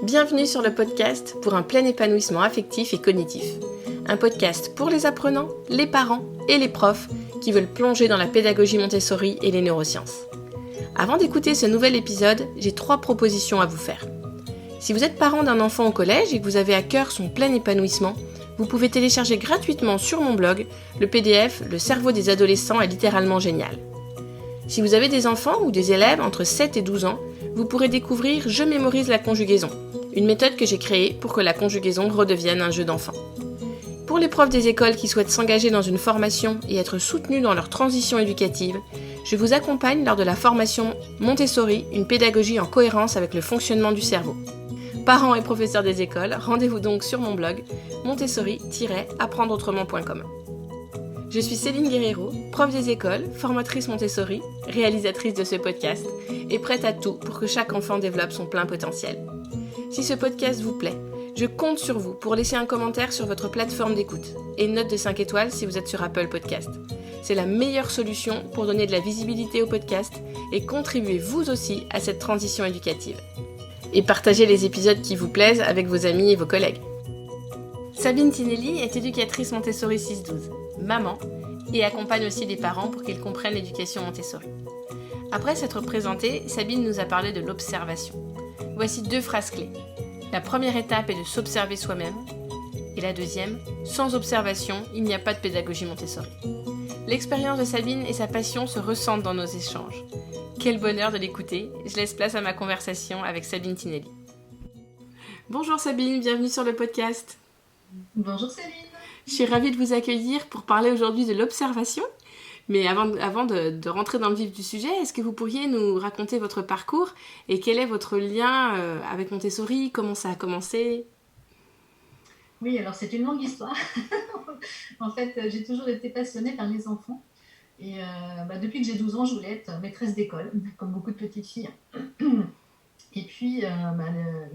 Bienvenue sur le podcast pour un plein épanouissement affectif et cognitif. Un podcast pour les apprenants, les parents et les profs qui veulent plonger dans la pédagogie Montessori et les neurosciences. Avant d'écouter ce nouvel épisode, j'ai 3 propositions à vous faire. Si vous êtes parent d'un enfant au collège et que vous avez à cœur son plein épanouissement, vous pouvez télécharger gratuitement sur mon blog le PDF « Le cerveau des adolescents est littéralement génial ». Si vous avez des enfants ou des élèves entre 7 et 12 ans, vous pourrez découvrir « Je mémorise la conjugaison », une méthode que j'ai créée pour que la conjugaison redevienne un jeu d'enfant. Pour les profs des écoles qui souhaitent s'engager dans une formation et être soutenus dans leur transition éducative, je vous accompagne lors de la formation Montessori, une pédagogie en cohérence avec le fonctionnement du cerveau. Parents et professeurs des écoles, rendez-vous donc sur mon blog montessori-apprendreautrement.com. Je suis Céline Guerrero, prof des écoles, formatrice Montessori, réalisatrice de ce podcast et prête à tout pour que chaque enfant développe son plein potentiel. Si ce podcast vous plaît, je compte sur vous pour laisser un commentaire sur votre plateforme d'écoute et une note de 5 étoiles si vous êtes sur Apple Podcast. C'est la meilleure solution pour donner de la visibilité au podcast et contribuer vous aussi à cette transition éducative. Et partagez les épisodes qui vous plaisent avec vos amis et vos collègues. Sabine Tinelli est éducatrice Montessori 6-12, maman, et accompagne aussi les parents pour qu'ils comprennent l'éducation Montessori. Après s'être présentée, Sabine nous a parlé de l'observation. Voici 2 phrases clés. La première étape est de s'observer soi-même, et la deuxième, sans observation, il n'y a pas de pédagogie Montessori. L'expérience de Sabine et sa passion se ressentent dans nos échanges. Quel bonheur de l'écouter, je laisse place à ma conversation avec Sabine Tinelli. Bonjour Sabine, bienvenue sur le podcast. Bonjour Céline. Je suis ravie de vous accueillir pour parler aujourd'hui de l'observation. Mais avant de rentrer dans le vif du sujet, est-ce que vous pourriez nous raconter votre parcours et quel est votre lien avec Montessori? Comment ça a commencé? Oui, alors c'est une longue histoire. En fait, j'ai toujours été passionnée par les enfants. Et depuis que j'ai 12 ans, je voulais être maîtresse d'école, comme beaucoup de petites filles. Et puis,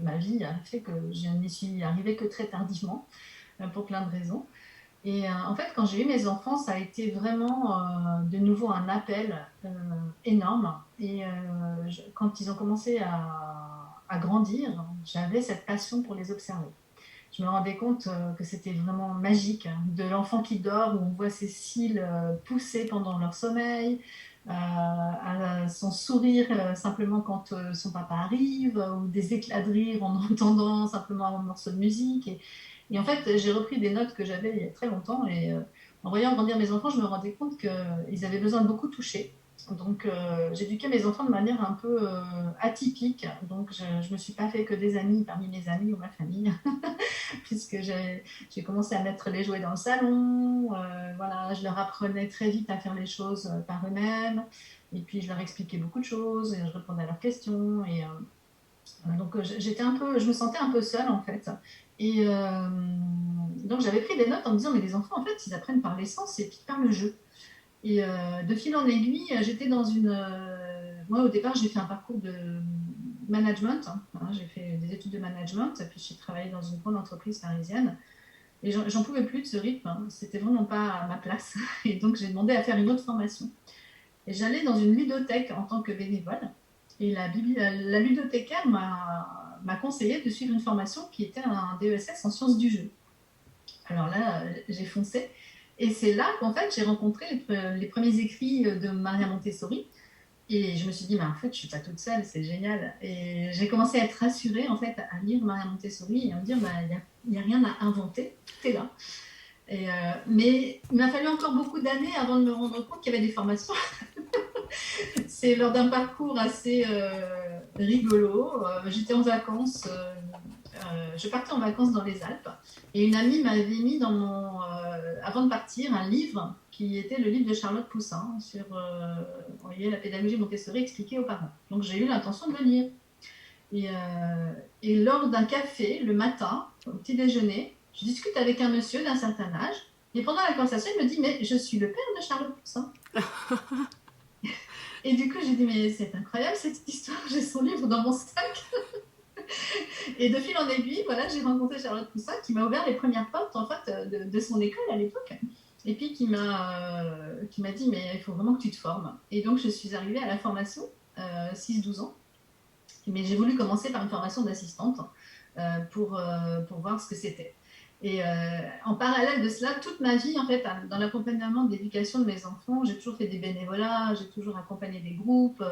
ma vie a fait que je n'y suis arrivée que très tardivement, pour plein de raisons. Et en fait, quand j'ai eu mes enfants, ça a été vraiment de nouveau un appel énorme. Et quand ils ont commencé à grandir, j'avais cette passion pour les observer. Je me rendais compte que c'était vraiment magique, hein, de l'enfant qui dort, où on voit ses cils pousser pendant leur sommeil, à son sourire simplement quand son papa arrive, ou des éclats de rire en entendant simplement un morceau de musique. Et en fait, j'ai repris des notes que j'avais il y a très longtemps, et en voyant grandir mes enfants, je me rendais compte qu'ils avaient besoin de beaucoup toucher. Donc j'éduquais mes enfants de manière un peu atypique, donc je ne me suis pas fait que des amis parmi mes amis ou ma famille, puisque j'ai commencé à mettre les jouets dans le salon, voilà, je leur apprenais très vite à faire les choses par eux-mêmes, et puis je leur expliquais beaucoup de choses, et je répondais à leurs questions, et donc je me sentais un peu seule en fait. Et donc j'avais pris des notes en me disant, mais les enfants en fait ils apprennent par l'essence et puis par le jeu. Et de fil en aiguille, j'étais dans moi, au départ, j'ai fait un parcours de management. Hein, j'ai fait des études de management, puis j'ai travaillé dans une grande entreprise parisienne. Et j'en pouvais plus de ce rythme. Hein. C'était vraiment pas à ma place. Et donc, j'ai demandé à faire une autre formation. Et j'allais dans une ludothèque en tant que bénévole. Et la ludothécaire m'a conseillé de suivre une formation qui était un DESS en sciences du jeu. Alors là, j'ai foncé. Et c'est là qu'en fait, j'ai rencontré les premiers écrits de Maria Montessori. Et je me suis dit, en fait, je ne suis pas toute seule, c'est génial. Et j'ai commencé à être rassurée, en fait, à lire Maria Montessori et à me dire, il n'y a rien à inventer, tout est là. Mais il m'a fallu encore beaucoup d'années avant de me rendre compte qu'il y avait des formations. C'est lors d'un parcours assez rigolo. J'étais en vacances. Je partais en vacances dans les Alpes et une amie m'avait mis avant de partir un livre qui était le livre de Charlotte Poussin sur vous voyez, la pédagogie Montessori expliquée aux parents. Donc j'ai eu l'intention de le lire. Et lors d'un café, le matin, au petit déjeuner, je discute avec un monsieur d'un certain âge et pendant la conversation, il me dit « Mais je suis le père de Charlotte Poussin ». Et du coup, j'ai dit « Mais c'est incroyable cette histoire, j'ai son livre dans mon sac ». Et de fil en aiguille, voilà, j'ai rencontré Charlotte Poussin qui m'a ouvert les premières portes en fait, de son école à l'époque. Et puis qui m'a dit mais il faut vraiment que tu te formes. Et donc je suis arrivée à la formation 6-12 ans. Mais j'ai voulu commencer par une formation d'assistante pour voir ce que c'était. Et en parallèle de cela, toute ma vie, en fait, dans l'accompagnement de l'éducation de mes enfants, j'ai toujours fait des bénévolats, j'ai toujours accompagné des groupes,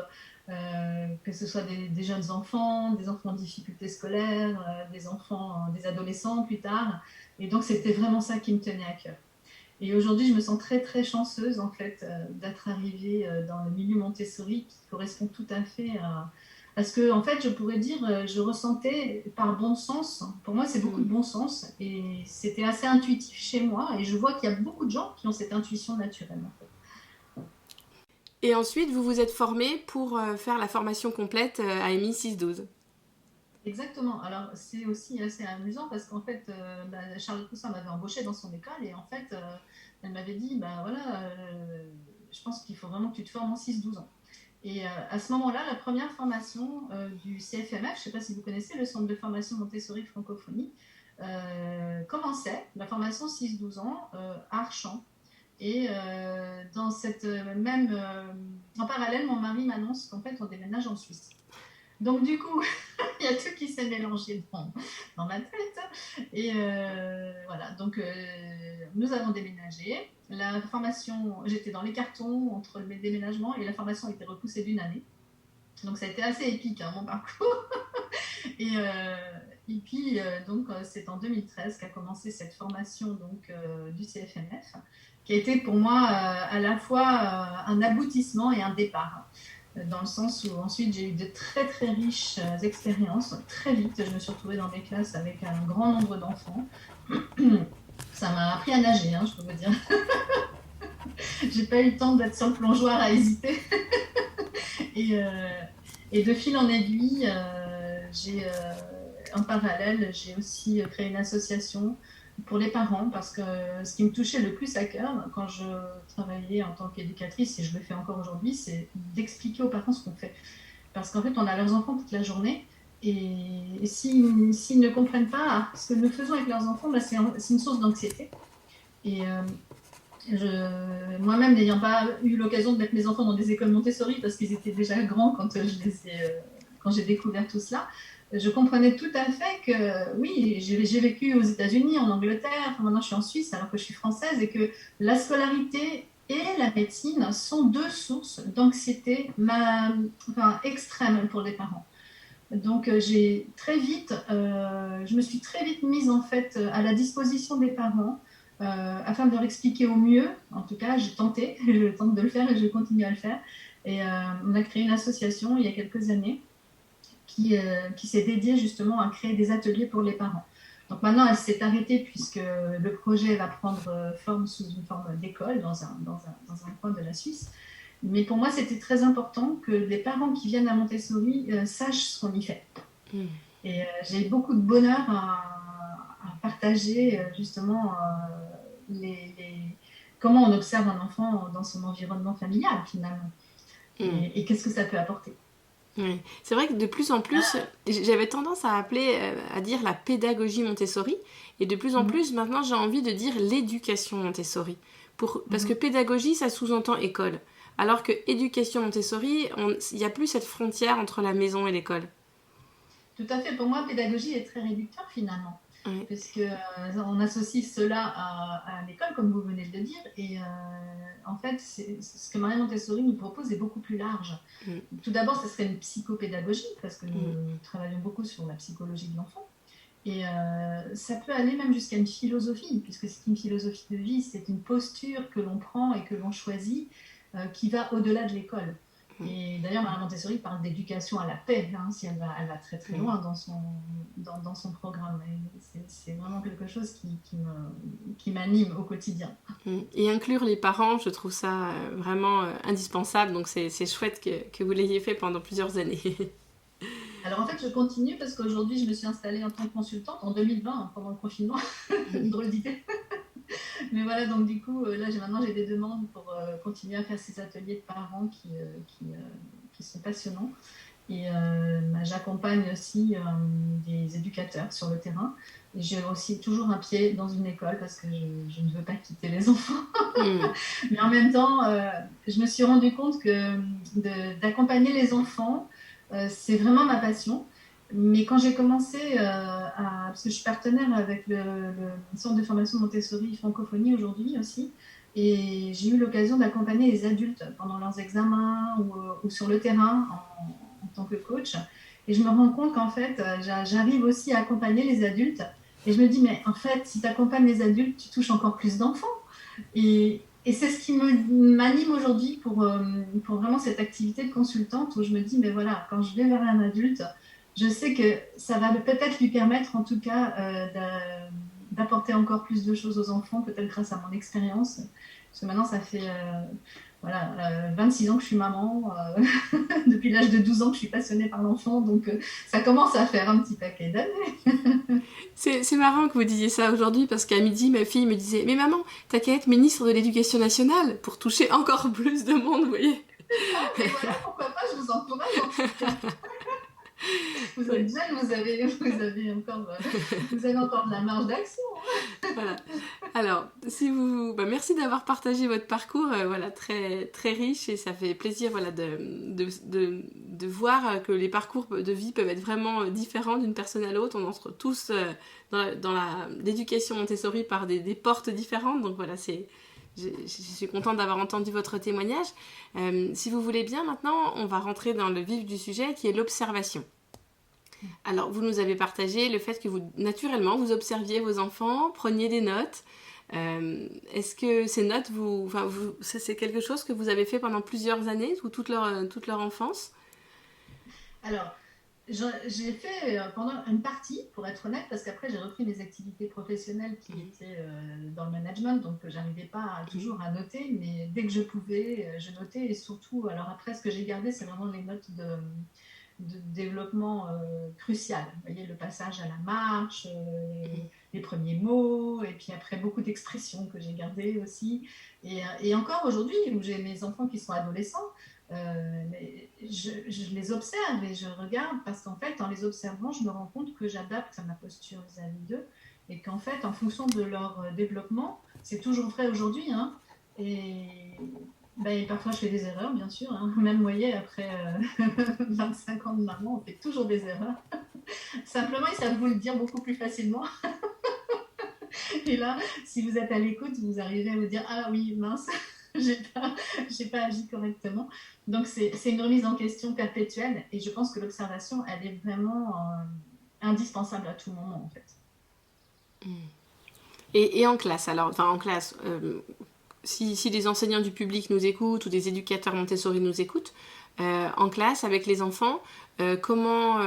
que ce soit des jeunes enfants, des enfants en difficulté scolaire, des enfants, des adolescents plus tard. Et donc, c'était vraiment ça qui me tenait à cœur. Et aujourd'hui, je me sens très, très chanceuse, en fait, d'être arrivée dans le milieu Montessori qui correspond tout à fait à ce que, en fait, je pourrais dire, je ressentais par bon sens. Pour moi, c'est beaucoup de bon sens et c'était assez intuitif chez moi. Et je vois qu'il y a beaucoup de gens qui ont cette intuition naturelle, en fait. Et ensuite, vous vous êtes formé pour faire la formation complète à AMI 6-12. Exactement. Alors, c'est aussi assez amusant parce qu'en fait, Charlotte Poussin m'avait embauchée dans son école et en fait, elle m'avait dit, voilà, je pense qu'il faut vraiment que tu te formes en 6-12 ans. Et à ce moment-là, la première formation du CFMF, je ne sais pas si vous connaissez, le Centre de formation Montessori Francophonie, commençait, la formation 6-12 ans, à Archamps. Et dans cette même, en parallèle, mon mari m'annonce qu'en fait, on déménage en Suisse. Donc du coup, il y a tout qui s'est mélangé dans ma tête. Et voilà, donc nous avons déménagé. La formation, j'étais dans les cartons entre mes déménagements et la formation a été repoussée d'une année. Donc ça a été assez épique, mon parcours. Et, puis, donc, c'est en 2013 qu'a commencé cette formation donc, du CFMF, qui a été pour moi à la fois un aboutissement et un départ. Dans le sens où ensuite j'ai eu de très très riches expériences. Très vite, je me suis retrouvée dans des classes avec un grand nombre d'enfants. Ça m'a appris à nager, je peux vous dire. J'ai pas eu le temps d'être sur le plongeoir à hésiter. et de fil en aiguille, en parallèle, j'ai aussi créé une association pour les parents parce que ce qui me touchait le plus à cœur quand je travaillais en tant qu'éducatrice, et je le fais encore aujourd'hui, c'est d'expliquer aux parents ce qu'on fait. Parce qu'en fait, on a leurs enfants toute la journée et s'ils ne comprennent pas ce que nous faisons avec leurs enfants, c'est une source d'anxiété. Et moi-même, n'ayant pas eu l'occasion de mettre mes enfants dans des écoles Montessori parce qu'ils étaient déjà grands quand j'ai découvert tout cela, je comprenais tout à fait que oui, j'ai vécu aux États-Unis, en Angleterre, maintenant je suis en Suisse alors que je suis française, et que la scolarité et la médecine sont deux sources d'anxiété extrême pour les parents. Donc je me suis très vite mise en fait à la disposition des parents afin de leur expliquer au mieux. En tout cas, j'ai tenté, je tente de le faire et je continue à le faire. Et on a créé une association il y a quelques années qui s'est dédiée justement à créer des ateliers pour les parents. Donc maintenant, elle s'est arrêtée puisque le projet va prendre forme sous une forme d'école dans un coin de la Suisse. Mais pour moi, c'était très important que les parents qui viennent à Montessori sachent ce qu'on y fait. Et j'ai eu beaucoup de bonheur à partager justement comment on observe un enfant dans son environnement familial finalement. Et qu'est-ce que ça peut apporter. Oui. C'est vrai que de plus en plus, j'avais tendance à dire la pédagogie Montessori, et de plus en plus, maintenant, j'ai envie de dire l'éducation Montessori. Parce que pédagogie, ça sous-entend école. Alors que éducation Montessori, il n'y a plus cette frontière entre la maison et l'école. Tout à fait. Pour moi, pédagogie est très réducteur finalement. Oui. Parce qu'on associe cela à l'école, comme vous venez de le dire. Et en fait, ce que Maria Montessori nous propose est beaucoup plus large. Tout d'abord, ce serait une psychopédagogie, parce que nous travaillons beaucoup sur la psychologie de l'enfant. Et ça peut aller même jusqu'à une philosophie, puisque c'est une philosophie de vie, c'est une posture que l'on prend et que l'on choisit qui va au-delà de l'école. Et d'ailleurs, Maria Montessori parle d'éducation à la paix, si elle va très très loin dans son programme. Et c'est vraiment quelque chose qui m'anime au quotidien. Et inclure les parents, je trouve ça vraiment indispensable, donc c'est chouette que vous l'ayez fait pendant plusieurs années. Alors en fait, je continue parce qu'aujourd'hui, je me suis installée en tant que consultante en 2020, pendant le confinement. Une drôle d'idée. Mais voilà, donc du coup, là, maintenant, j'ai des demandes pour continuer à faire ces ateliers de parents qui sont passionnants. Et j'accompagne aussi des éducateurs sur le terrain. Et j'ai aussi toujours un pied dans une école parce que je ne veux pas quitter les enfants. Mais en même temps, je me suis rendu compte que d'accompagner les enfants, c'est vraiment ma passion. Mais quand j'ai commencé à parce que je suis partenaire avec le Centre de formation Montessori Francophonie aujourd'hui aussi, et j'ai eu l'occasion d'accompagner les adultes pendant leurs examens ou sur le terrain en tant que coach. Et je me rends compte qu'en fait, j'arrive aussi à accompagner les adultes. Et je me dis, mais en fait, si tu accompagnes les adultes, tu touches encore plus d'enfants. Et c'est ce qui m'anime aujourd'hui pour vraiment cette activité de consultante où je me dis, mais voilà, quand je vais vers un adulte, je sais que ça va peut-être lui permettre en tout cas d'apporter encore plus de choses aux enfants, peut-être grâce à mon expérience. Parce que maintenant, ça fait 26 ans que je suis maman, depuis l'âge de 12 ans que je suis passionnée par l'enfant, donc ça commence à faire un petit paquet d'années. C'est marrant que vous disiez ça aujourd'hui parce qu'à midi, ma fille me disait « Mais maman, t'as qu'à être ministre de l'Éducation nationale pour toucher encore plus de monde, vous voyez ?» Ah, mais voilà, pourquoi pas, je vous encourage en tout cas. Vous êtes jeune, vous avez encore de la marge d'action. Voilà. Alors, merci d'avoir partagé votre parcours, voilà, très, très riche, et ça fait plaisir, voilà, de voir que les parcours de vie peuvent être vraiment différents d'une personne à l'autre. On entre tous dans l'éducation Montessori par des portes différentes, donc voilà, je suis contente d'avoir entendu votre témoignage. Si vous voulez bien, maintenant, on va rentrer dans le vif du sujet, qui est l'observation. Alors, vous nous avez partagé le fait que vous, naturellement, vous observiez vos enfants, preniez des notes. Est-ce que ces notes, c'est quelque chose que vous avez fait pendant plusieurs années, ou toute leur enfance? Alors, j'ai fait pendant une partie, pour être honnête, parce qu'après j'ai repris mes activités professionnelles qui étaient dans le management, donc j'arrivais pas toujours à noter, mais dès que je pouvais, je notais. Et surtout, alors après, ce que j'ai gardé, c'est vraiment les notes de développement crucial. Vous voyez, le passage à la marche, les premiers mots, et puis après beaucoup d'expressions que j'ai gardées aussi. Et encore aujourd'hui, où j'ai mes enfants qui sont adolescents, je les observe et je regarde parce qu'en fait, en les observant, je me rends compte que j'adapte ma posture vis-à-vis d'eux et qu'en fait, en fonction de leur développement, c'est toujours vrai aujourd'hui, hein, et parfois je fais des erreurs, bien sûr, hein. Même, vous voyez, après 25 ans de maman, on fait toujours des erreurs. Simplement, ils savent vous le dire beaucoup plus facilement. Et là, si vous êtes à l'écoute, vous arrivez à vous dire « Ah oui, mince, j'ai pas agi correctement ». Donc, c'est une remise en question perpétuelle. Et je pense que l'observation, elle est vraiment indispensable à tout moment, en fait. Et en classe, alors, enfin en classe, si les enseignants du public nous écoutent ou des éducateurs Montessori nous écoutent, en classe avec les enfants, comment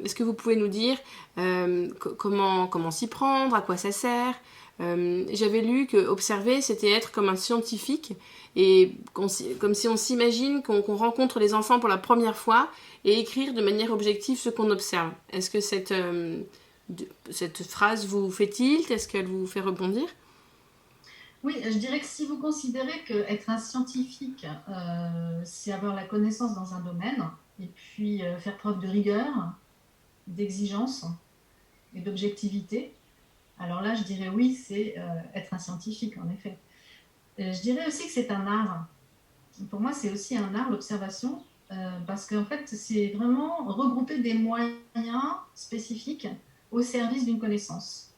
est-ce que vous pouvez nous dire comment s'y prendre, à quoi ça sert? J'avais lu que observer, c'était être comme un scientifique, et comme si on s'imagine qu'on rencontre les enfants pour la première fois et écrire de manière objective ce qu'on observe. Est-ce que cette phrase vous fait tilt? Est-ce qu'elle vous fait rebondir? Oui, je dirais que si vous considérez qu'être un scientifique, c'est avoir la connaissance dans un domaine, et puis faire preuve de rigueur, d'exigence et d'objectivité, alors là, je dirais oui, c'est être un scientifique, en effet. Je dirais aussi que c'est un art. Pour moi, c'est aussi un art, l'observation, parce qu'en fait, c'est vraiment regrouper des moyens spécifiques au service d'une connaissance,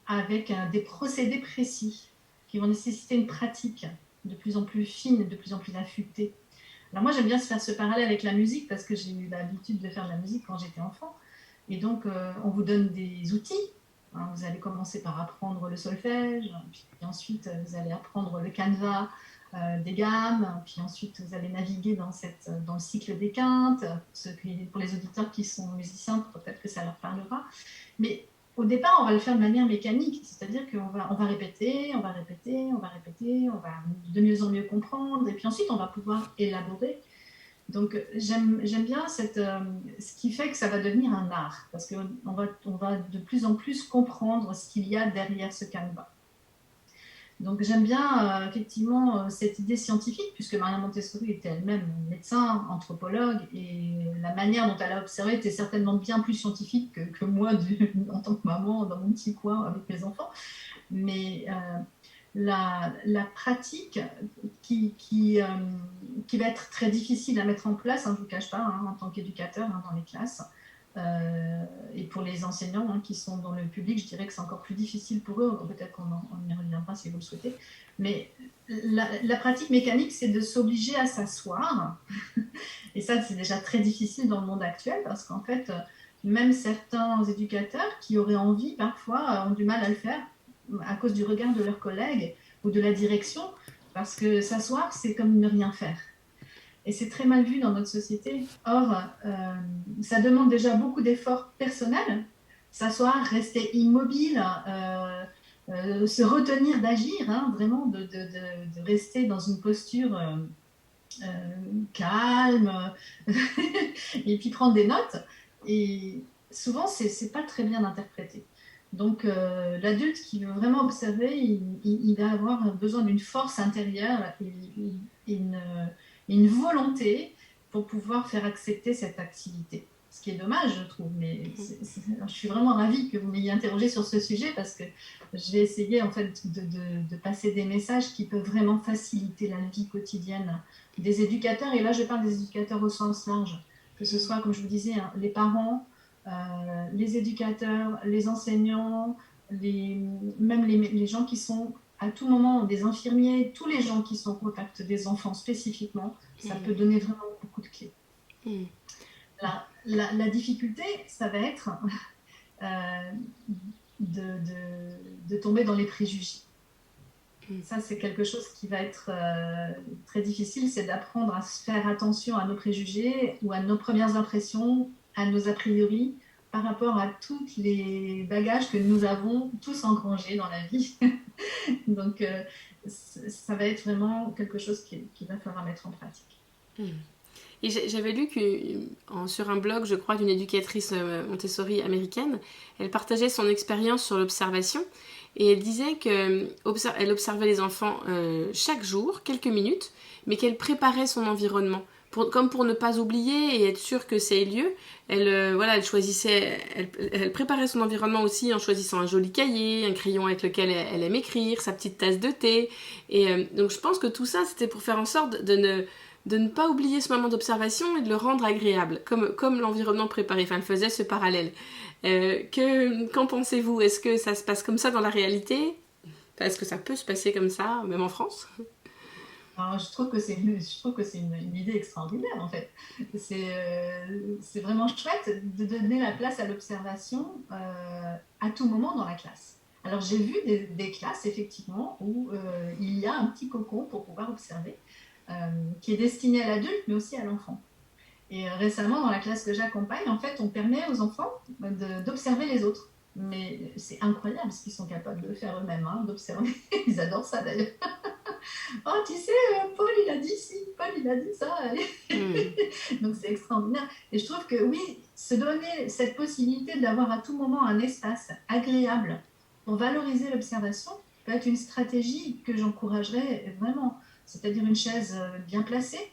avec des procédés précis qui vont nécessiter une pratique de plus en plus fine, de plus en plus affûtée. Alors moi, j'aime bien faire ce parallèle avec la musique, parce que j'ai eu l'habitude de faire de la musique quand j'étais enfant. Et donc, on vous donne des outils. Hein, vous allez commencer par apprendre le solfège, puis ensuite, vous allez apprendre le canevas des gammes, puis ensuite, vous allez naviguer dans le cycle des quintes. Pour les auditeurs qui sont musiciens, peut-être que ça leur parlera. Mais au départ, on va le faire de manière mécanique, c'est-à-dire qu'on va répéter, on va répéter, on va répéter, on va de mieux en mieux comprendre, et puis ensuite, on va pouvoir élaborer. Donc, j'aime bien ce qui fait que ça va devenir un art, parce qu'on va de plus en plus comprendre ce qu'il y a derrière ce canevas. Donc, j'aime bien effectivement cette idée scientifique, puisque Maria Montessori était elle-même médecin, anthropologue, et la manière dont elle a observé était certainement bien plus scientifique que moi en tant que maman dans mon petit coin avec mes enfants. Mais la pratique qui va être très difficile à mettre en place, hein, je ne vous cache pas, hein, en tant qu'éducateur, hein, dans les classes, Et pour les enseignants qui sont dans le public, je dirais que c'est encore plus difficile pour eux. Peut-être qu'on y reviendra si vous le souhaitez. Mais la pratique mécanique, c'est de s'obliger à s'asseoir. Et ça, c'est déjà très difficile dans le monde actuel parce qu'en fait, même certains éducateurs qui auraient envie, parfois, ont du mal à le faire à cause du regard de leurs collègues ou de la direction, parce que s'asseoir, c'est comme ne rien faire. Et c'est très mal vu dans notre société. Or, ça demande déjà beaucoup d'efforts personnels. S'asseoir, rester immobile, se retenir d'agir, vraiment de rester dans une posture calme, et puis prendre des notes. Et souvent, c'est pas très bien interprété. Donc, l'adulte qui veut vraiment observer, il va avoir besoin d'une force intérieure et une volonté pour pouvoir faire accepter cette activité. Ce qui est dommage, je trouve. Mais je suis vraiment ravie que vous m'ayez interrogée sur ce sujet parce que je vais essayer en fait de passer des messages qui peuvent vraiment faciliter la vie quotidienne des éducateurs. Et là, je parle des éducateurs au sens large, que ce soit, comme je vous disais, les parents, les éducateurs, les enseignants, même les gens qui sont à tout moment des infirmiers, tous les gens qui sont au contact des enfants spécifiquement, ça peut donner vraiment beaucoup de clés. La difficulté, ça va être de tomber dans les préjugés. Ça, c'est quelque chose qui va être très difficile, c'est d'apprendre à se faire attention à nos préjugés ou à nos premières impressions, à nos a priori, par rapport à tous les bagages que nous avons tous engrangés dans la vie. Donc, ça va être vraiment quelque chose qu'il va falloir mettre en pratique. Et j'avais lu sur un blog, je crois, d'une éducatrice Montessori américaine, elle partageait son expérience sur l'observation et elle disait qu'elle observait les enfants chaque jour, quelques minutes, mais qu'elle préparait son environnement. Comme pour ne pas oublier et être sûre que ça ait lieu, elle préparait son environnement aussi en choisissant un joli cahier, un crayon avec lequel elle aime écrire, sa petite tasse de thé. Et donc je pense que tout ça, c'était pour faire en sorte de ne pas oublier ce moment d'observation et de le rendre agréable, comme l'environnement préparé. Enfin, elle faisait ce parallèle. Qu'en pensez-vous? Est-ce que ça se passe comme ça dans la réalité? Est-ce que ça peut se passer comme ça, même en France? Alors, je trouve que c'est une idée extraordinaire, en fait. C'est vraiment chouette de donner la place à l'observation à tout moment dans la classe. Alors, j'ai vu des classes, effectivement, où il y a un petit cocon pour pouvoir observer, qui est destiné à l'adulte, mais aussi à l'enfant. Et récemment, dans la classe que j'accompagne, en fait, on permet aux enfants d'observer les autres. Mais c'est incroyable ce qu'ils sont capables de faire eux-mêmes, d'observer. Ils adorent ça, d'ailleurs. Oh, tu sais, Paul, il a dit ci, Paul, il a dit ça. Donc, c'est extraordinaire. Et je trouve que, oui, se donner cette possibilité d'avoir à tout moment un espace agréable pour valoriser l'observation peut être une stratégie que j'encouragerais vraiment. C'est-à-dire une chaise bien placée.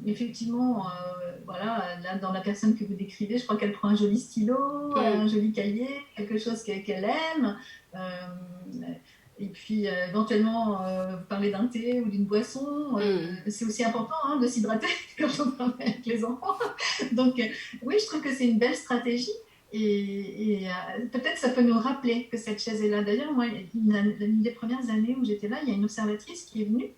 Effectivement, voilà, là, dans la personne que vous décrivez, je crois qu'elle prend un joli stylo, un joli cahier, quelque chose qu'elle aime. Et puis, éventuellement, vous parlez d'un thé ou d'une boisson. C'est aussi important de s'hydrater quand on travaille avec les enfants. Donc, oui, je trouve que c'est une belle stratégie. Et peut-être ça peut nous rappeler que cette chaise est là. D'ailleurs, moi, une des premières années où j'étais là, il y a une observatrice qui est venue.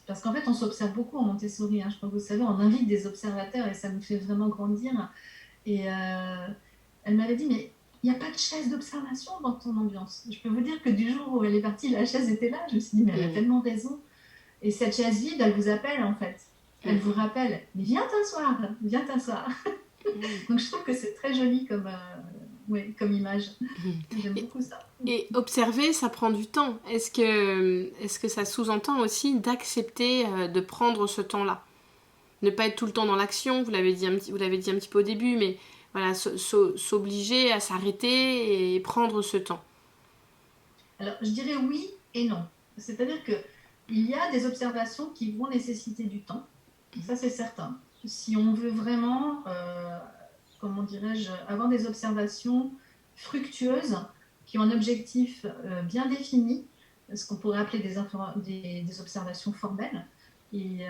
Parce qu'en fait, on s'observe beaucoup en Montessori. Je crois que vous savez, on invite des observateurs et ça nous fait vraiment grandir. Et elle m'avait dit, mais il n'y a pas de chaise d'observation dans ton ambiance. Je peux vous dire que du jour où elle est partie, la chaise était là. Je me suis dit, mais elle a tellement raison. Et cette chaise vide, elle vous appelle en fait. Elle vous rappelle, mais viens t'asseoir, viens t'asseoir. Donc je trouve que c'est très joli comme image. J'aime beaucoup ça. Et observer, ça prend du temps. Est-ce que ça sous-entend aussi d'accepter de prendre ce temps-là? Ne pas être tout le temps dans l'action, vous l'avez dit un petit peu au début, mais voilà, s'obliger à s'arrêter et prendre ce temps. Alors, je dirais oui et non. C'est-à-dire qu'il y a des observations qui vont nécessiter du temps. Ça, c'est certain. Si on veut vraiment, comment dirais-je, avoir des observations fructueuses, qui ont un objectif bien défini, ce qu'on pourrait appeler des observations formelles. Et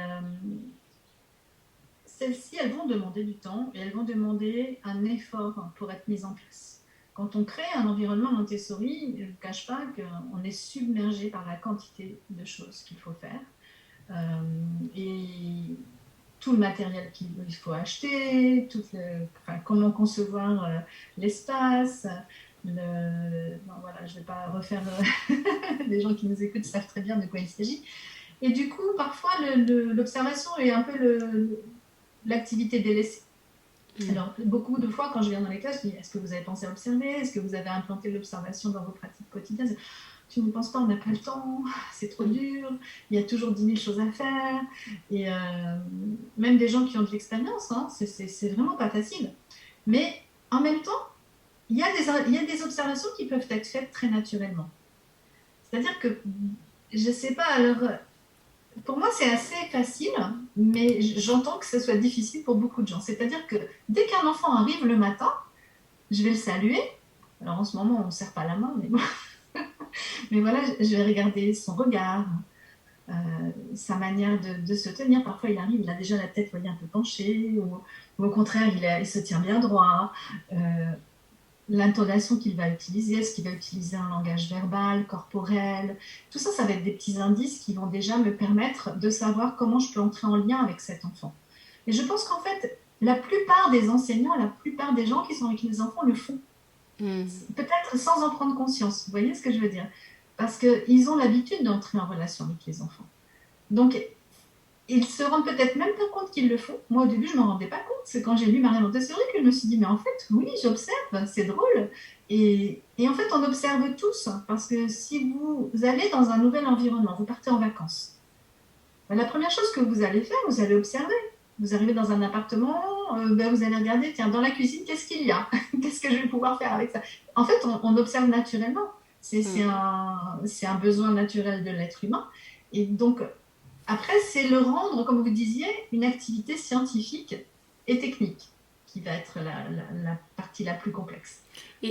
celles-ci, elles vont demander du temps et elles vont demander un effort pour être mises en place. Quand on crée un environnement Montessori, je ne vous cache pas qu'on est submergé par la quantité de choses qu'il faut faire. Et tout le matériel qu'il faut acheter, comment concevoir l'espace. Non, voilà, je ne vais pas refaire. Les gens qui nous écoutent savent très bien de quoi il s'agit. Et du coup, parfois, l'observation est un peu l'activité délaissée. Alors, beaucoup de fois, quand je viens dans les classes, je dis, est-ce que vous avez pensé à observer? Est-ce que vous avez implanté l'observation dans vos pratiques quotidiennes? Tu n'y penses pas, on n'a pas le temps, c'est trop dur, il y a toujours 10 000 choses à faire. Et même des gens qui ont de l'expérience, hein, c'est vraiment pas facile. Mais en même temps, il y a des observations qui peuvent être faites très naturellement. C'est-à-dire que, je ne sais pas, alors, pour moi, c'est assez facile, mais j'entends que ce soit difficile pour beaucoup de gens. C'est-à-dire que dès qu'un enfant arrive le matin, je vais le saluer. Alors en ce moment, on ne serre pas la main, mais bon. Mais voilà, je vais regarder son regard, sa manière de se tenir. Parfois, il arrive, il a déjà la tête, voyez, un peu penchée, ou au contraire, il se tient bien droit. L'intonation qu'il va utiliser, est-ce qu'il va utiliser un langage verbal, corporel, tout ça, ça va être des petits indices qui vont déjà me permettre de savoir comment je peux entrer en lien avec cet enfant. Et je pense qu'en fait, la plupart des enseignants, la plupart des gens qui sont avec les enfants le font. Peut-être sans en prendre conscience, vous voyez ce que je veux dire? Parce qu'ils ont l'habitude d'entrer en relation avec les enfants. Donc, ils se rendent peut-être même pas compte qu'ils le font. Moi, au début, je ne m'en rendais pas compte. C'est quand j'ai lu Maria Montessori que je me suis dit, mais en fait, oui, j'observe, c'est drôle. Et en fait, on observe tous, parce que si vous allez dans un nouvel environnement, vous partez en vacances, ben, la première chose que vous allez faire, vous allez observer. Vous arrivez dans un appartement, ben, vous allez regarder, tiens, dans la cuisine, qu'est-ce qu'il y a? Qu'est-ce que je vais pouvoir faire avec ça? En fait, on observe naturellement. C'est un besoin naturel de l'être humain. Et donc, après, c'est le rendre, comme vous disiez, une activité scientifique et technique, qui va être la partie la plus complexe.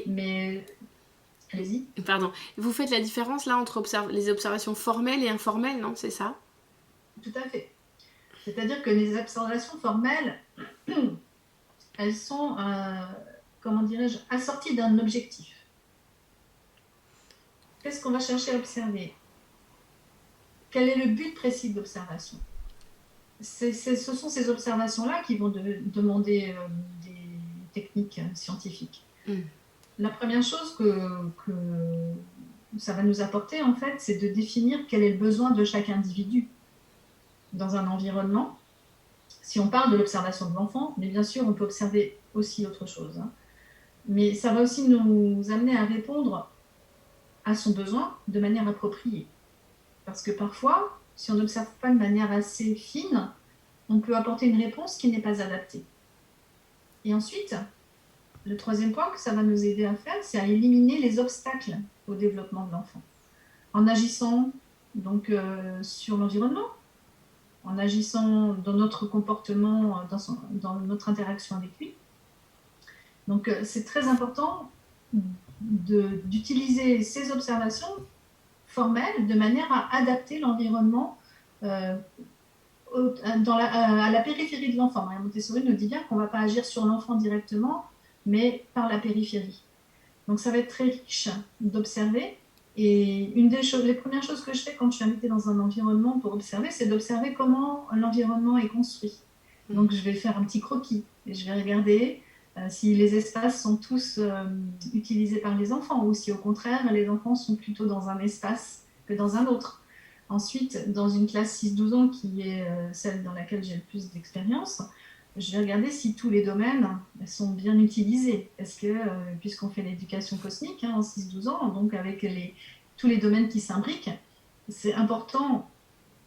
Mais, allez-y. Pardon. Vous faites la différence là entre les observations formelles et informelles, non? C'est ça? Tout à fait. C'est-à-dire que les observations formelles, elles sont, comment dirais-je, assorties d'un objectif. Qu'est-ce qu'on va chercher à observer? Quel est le but précis de l'observation? Ce sont ces observations-là qui vont demander des techniques scientifiques. La première chose que ça va nous apporter, en fait, c'est de définir quel est le besoin de chaque individu dans un environnement. Si on parle de l'observation de l'enfant, mais bien sûr, on peut observer aussi autre chose. Hein. Mais ça va aussi nous amener à répondre à son besoin de manière appropriée. Parce que parfois, si on n'observe pas de manière assez fine, on peut apporter une réponse qui n'est pas adaptée. Et ensuite, le troisième point que ça va nous aider à faire, c'est à éliminer les obstacles au développement de l'enfant. En agissant donc sur l'environnement, en agissant dans notre comportement, dans notre interaction avec lui. Donc c'est très important d'utiliser ces observations formelles de manière à adapter l'environnement à la périphérie de l'enfant. Maria Montessori nous dit bien qu'on ne va pas agir sur l'enfant directement, mais par la périphérie. Donc ça va être très riche d'observer. Et les premières choses que je fais quand je suis invitée dans un environnement pour observer, c'est d'observer comment l'environnement est construit. Donc je vais faire un petit croquis et je vais regarder si les espaces sont tous utilisés par les enfants ou si au contraire les enfants sont plutôt dans un espace que dans un autre. Ensuite, dans une classe 6-12 ans qui est celle dans laquelle j'ai le plus d'expérience, je vais regarder si tous les domaines sont bien utilisés. Parce que, puisqu'on fait l'éducation cosmique en 6-12 ans, donc avec tous les domaines qui s'imbriquent, c'est important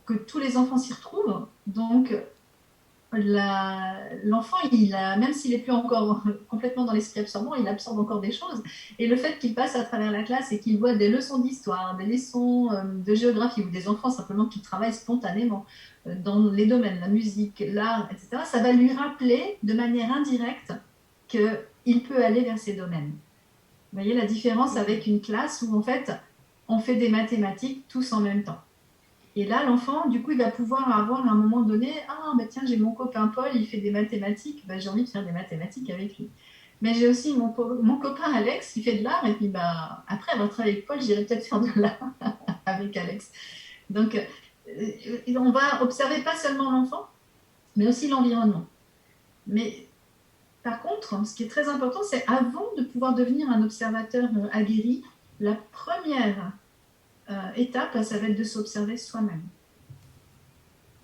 que tous les enfants s'y retrouvent. Donc, l'enfant, même s'il n'est plus encore complètement dans l'esprit absorbant, il absorbe encore des choses. Et le fait qu'il passe à travers la classe et qu'il voit des leçons d'histoire, des leçons de géographie ou des enfants simplement qui travaillent spontanément dans les domaines, la musique, l'art, etc., ça va lui rappeler de manière indirecte qu'il peut aller vers ces domaines. Vous voyez la différence avec une classe où en fait, on fait des mathématiques tous en même temps. Et là, l'enfant, du coup, il va pouvoir avoir à un moment donné, ah, bah, tiens, j'ai mon copain Paul, il fait des mathématiques, bah, j'ai envie de faire des mathématiques avec lui. Mais j'ai aussi mon copain Alex qui fait de l'art, et puis bah, après avoir travaillé avec Paul, j'irai peut-être faire de l'art avec Alex. Donc, on va observer pas seulement l'enfant, mais aussi l'environnement. Mais par contre, ce qui est très important, c'est avant de pouvoir devenir un observateur aguerri, la première étape, ça va être de s'observer soi-même.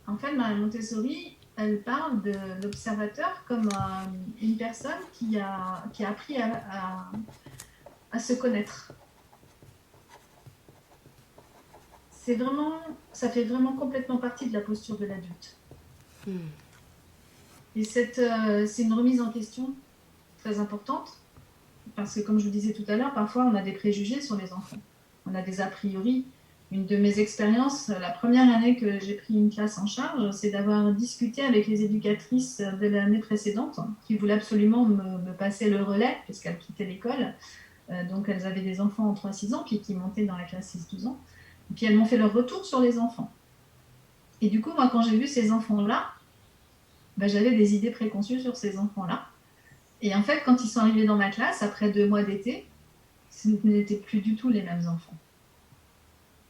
En fait, Marie Montessori, elle parle de l'observateur comme une personne qui a appris à se connaître. Ça fait vraiment complètement partie de la posture de l'adulte. Et c'est une remise en question très importante, parce que comme je vous disais tout à l'heure, parfois on a des préjugés sur les enfants, on a des a priori. Une de mes expériences, la première année que j'ai pris une classe en charge, c'est d'avoir discuté avec les éducatrices de l'année précédente, qui voulaient absolument me passer le relais, puisqu'elles quittaient l'école. Donc elles avaient des enfants en 3-6 ans, qui montaient dans la classe 6-12 ans. Et puis elles m'ont fait leur retour sur les enfants. Et du coup, moi, quand j'ai vu ces enfants-là, j'avais des idées préconçues sur ces enfants-là. Et en fait, quand ils sont arrivés dans ma classe, après 2 mois d'été, ce n'étaient plus du tout les mêmes enfants.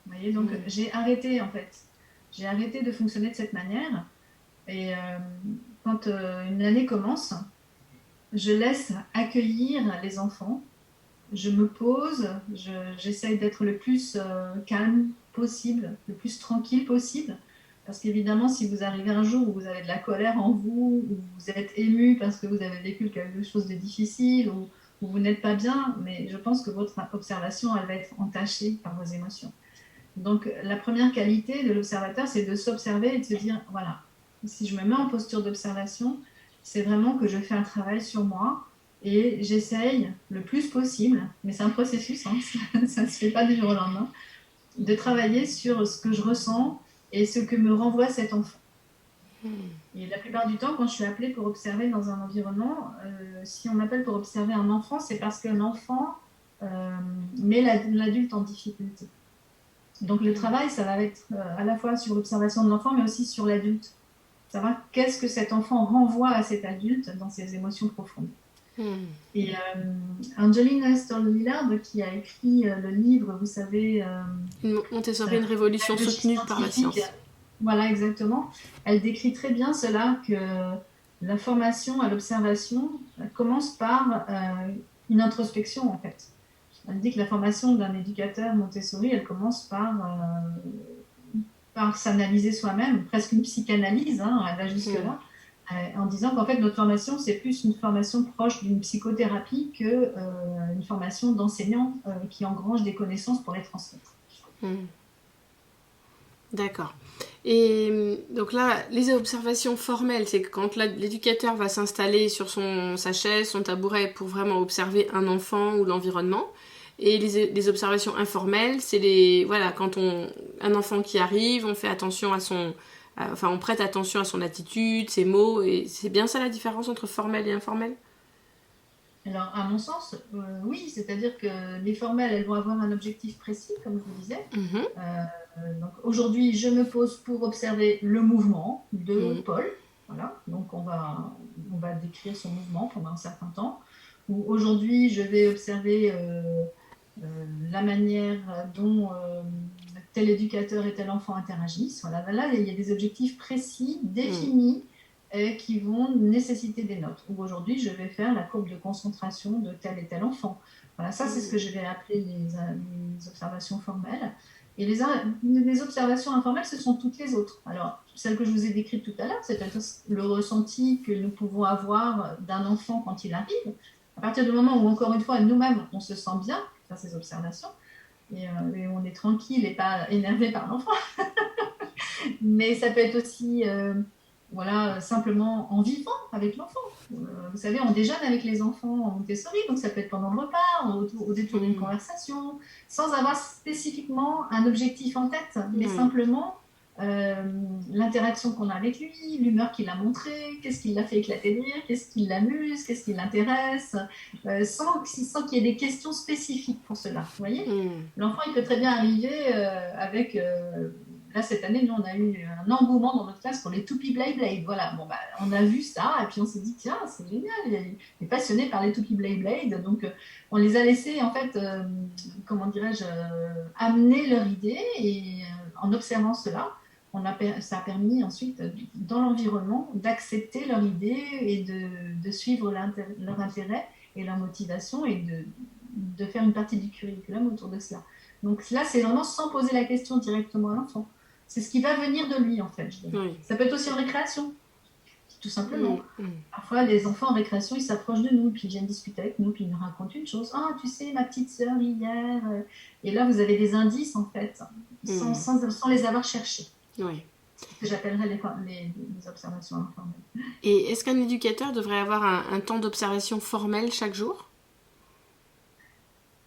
Vous voyez, donc j'ai arrêté, en fait. J'ai arrêté de fonctionner de cette manière. Et quand une année commence, je laisse accueillir les enfants. Je me pose, j'essaye d'être le plus calme possible, le plus tranquille possible. Parce qu'évidemment, si vous arrivez un jour où vous avez de la colère en vous, où vous êtes ému parce que vous avez vécu quelque chose de difficile, ou vous n'êtes pas bien, mais je pense que votre observation, elle va être entachée par vos émotions. Donc, la première qualité de l'observateur, c'est de s'observer et de se dire, voilà, si je me mets en posture d'observation, c'est vraiment que je fais un travail sur moi et j'essaye le plus possible, mais c'est un processus, hein, ça ne se fait pas du jour au lendemain, de travailler sur ce que je ressens et ce que me renvoie cet enfant. Et la plupart du temps, quand je suis appelée pour observer dans un environnement, si on m'appelle pour observer un enfant, c'est parce que l'enfant met l'adulte en difficulté. Donc le travail, ça va être à la fois sur l'observation de l'enfant, mais aussi sur l'adulte. Savoir qu'est-ce que cet enfant renvoie à cet adulte dans ses émotions profondes. Et Angelina Stolz-Lillard, qui a écrit le livre, vous savez... Montessori, une révolution soutenue par la science. Voilà, exactement. Elle décrit très bien cela, que la formation à l'observation commence par une introspection, en fait. Elle dit que la formation d'un éducateur Montessori, elle commence par s'analyser soi-même, presque une psychanalyse, hein, elle va jusque-là, en disant qu'en fait, notre formation, c'est plus une formation proche d'une psychothérapie qu'une formation d'enseignant qui engrange des connaissances pour les transmettre. D'accord. Et donc là, les observations formelles, c'est que quand l'éducateur va s'installer sur sa chaise, son tabouret, pour vraiment observer un enfant ou l'environnement. Et les observations informelles, c'est quand un enfant qui arrive, on fait attention on prête attention à son attitude, ses mots, et c'est bien ça la différence entre formel et informel? Alors, à mon sens, oui, c'est-à-dire que les formelles, elles vont avoir un objectif précis, comme je vous disais. Donc, aujourd'hui, je me pose pour observer le mouvement de Paul. Voilà, donc on va décrire son mouvement pendant un certain temps. Ou aujourd'hui, je vais observer la manière dont tel éducateur et tel enfant interagissent. Voilà, là, il y a des objectifs précis, définis, qui vont nécessiter des notes. Ou aujourd'hui, je vais faire la courbe de concentration de tel et tel enfant. Voilà, ça, c'est ce que je vais appeler les observations formelles. Et les observations informelles, ce sont toutes les autres. Alors, celle que je vous ai décrite tout à l'heure, c'est-à-dire le ressenti que nous pouvons avoir d'un enfant quand il arrive. À partir du moment où, encore une fois, nous-mêmes, on se sent bien faire ces observations, et on est tranquille et pas énervé par l'enfant. Mais ça peut être aussi simplement en vivant avec l'enfant. Vous savez, on déjeune avec les enfants en Montessori, donc ça peut être pendant le repas, au détour d'une conversation, sans avoir spécifiquement un objectif en tête, mais simplement l'interaction qu'on a avec lui, l'humeur qu'il a montrée, qu'est-ce qui l'a fait éclater de rire, qu'est-ce qui l'amuse, qu'est-ce qui l'intéresse, sans qu'il y ait des questions spécifiques pour cela. Vous voyez, l'enfant, il peut très bien arriver avec là, cette année, nous, on a eu un engouement dans notre classe pour les Toupee Blade Blade. Voilà, bon, bah, on a vu ça et puis on s'est dit, tiens, c'est génial, il est passionné par les Toupee Blade Blade. Donc, on les a laissés, en fait, comment dirais-je, amener leur idée et en observant cela, ça a permis ensuite, dans l'environnement, d'accepter leur idée et de suivre leur intérêt et leur motivation et de faire une partie du curriculum autour de cela. Donc là, c'est vraiment sans poser la question directement à l'enfant. C'est ce qui va venir de lui, en fait, je dirais. Oui. Ça peut être aussi en récréation, tout simplement. Mmh. Parfois, les enfants en récréation, ils s'approchent de nous, puis ils viennent discuter avec nous, puis ils nous racontent une chose. Ah, tu sais, ma petite sœur hier. Et là, vous avez des indices, en fait, sans les avoir cherchés. Oui. C'est ce que j'appellerais les observations informelles. Et est-ce qu'un éducateur devrait avoir un temps d'observation formel chaque jour ?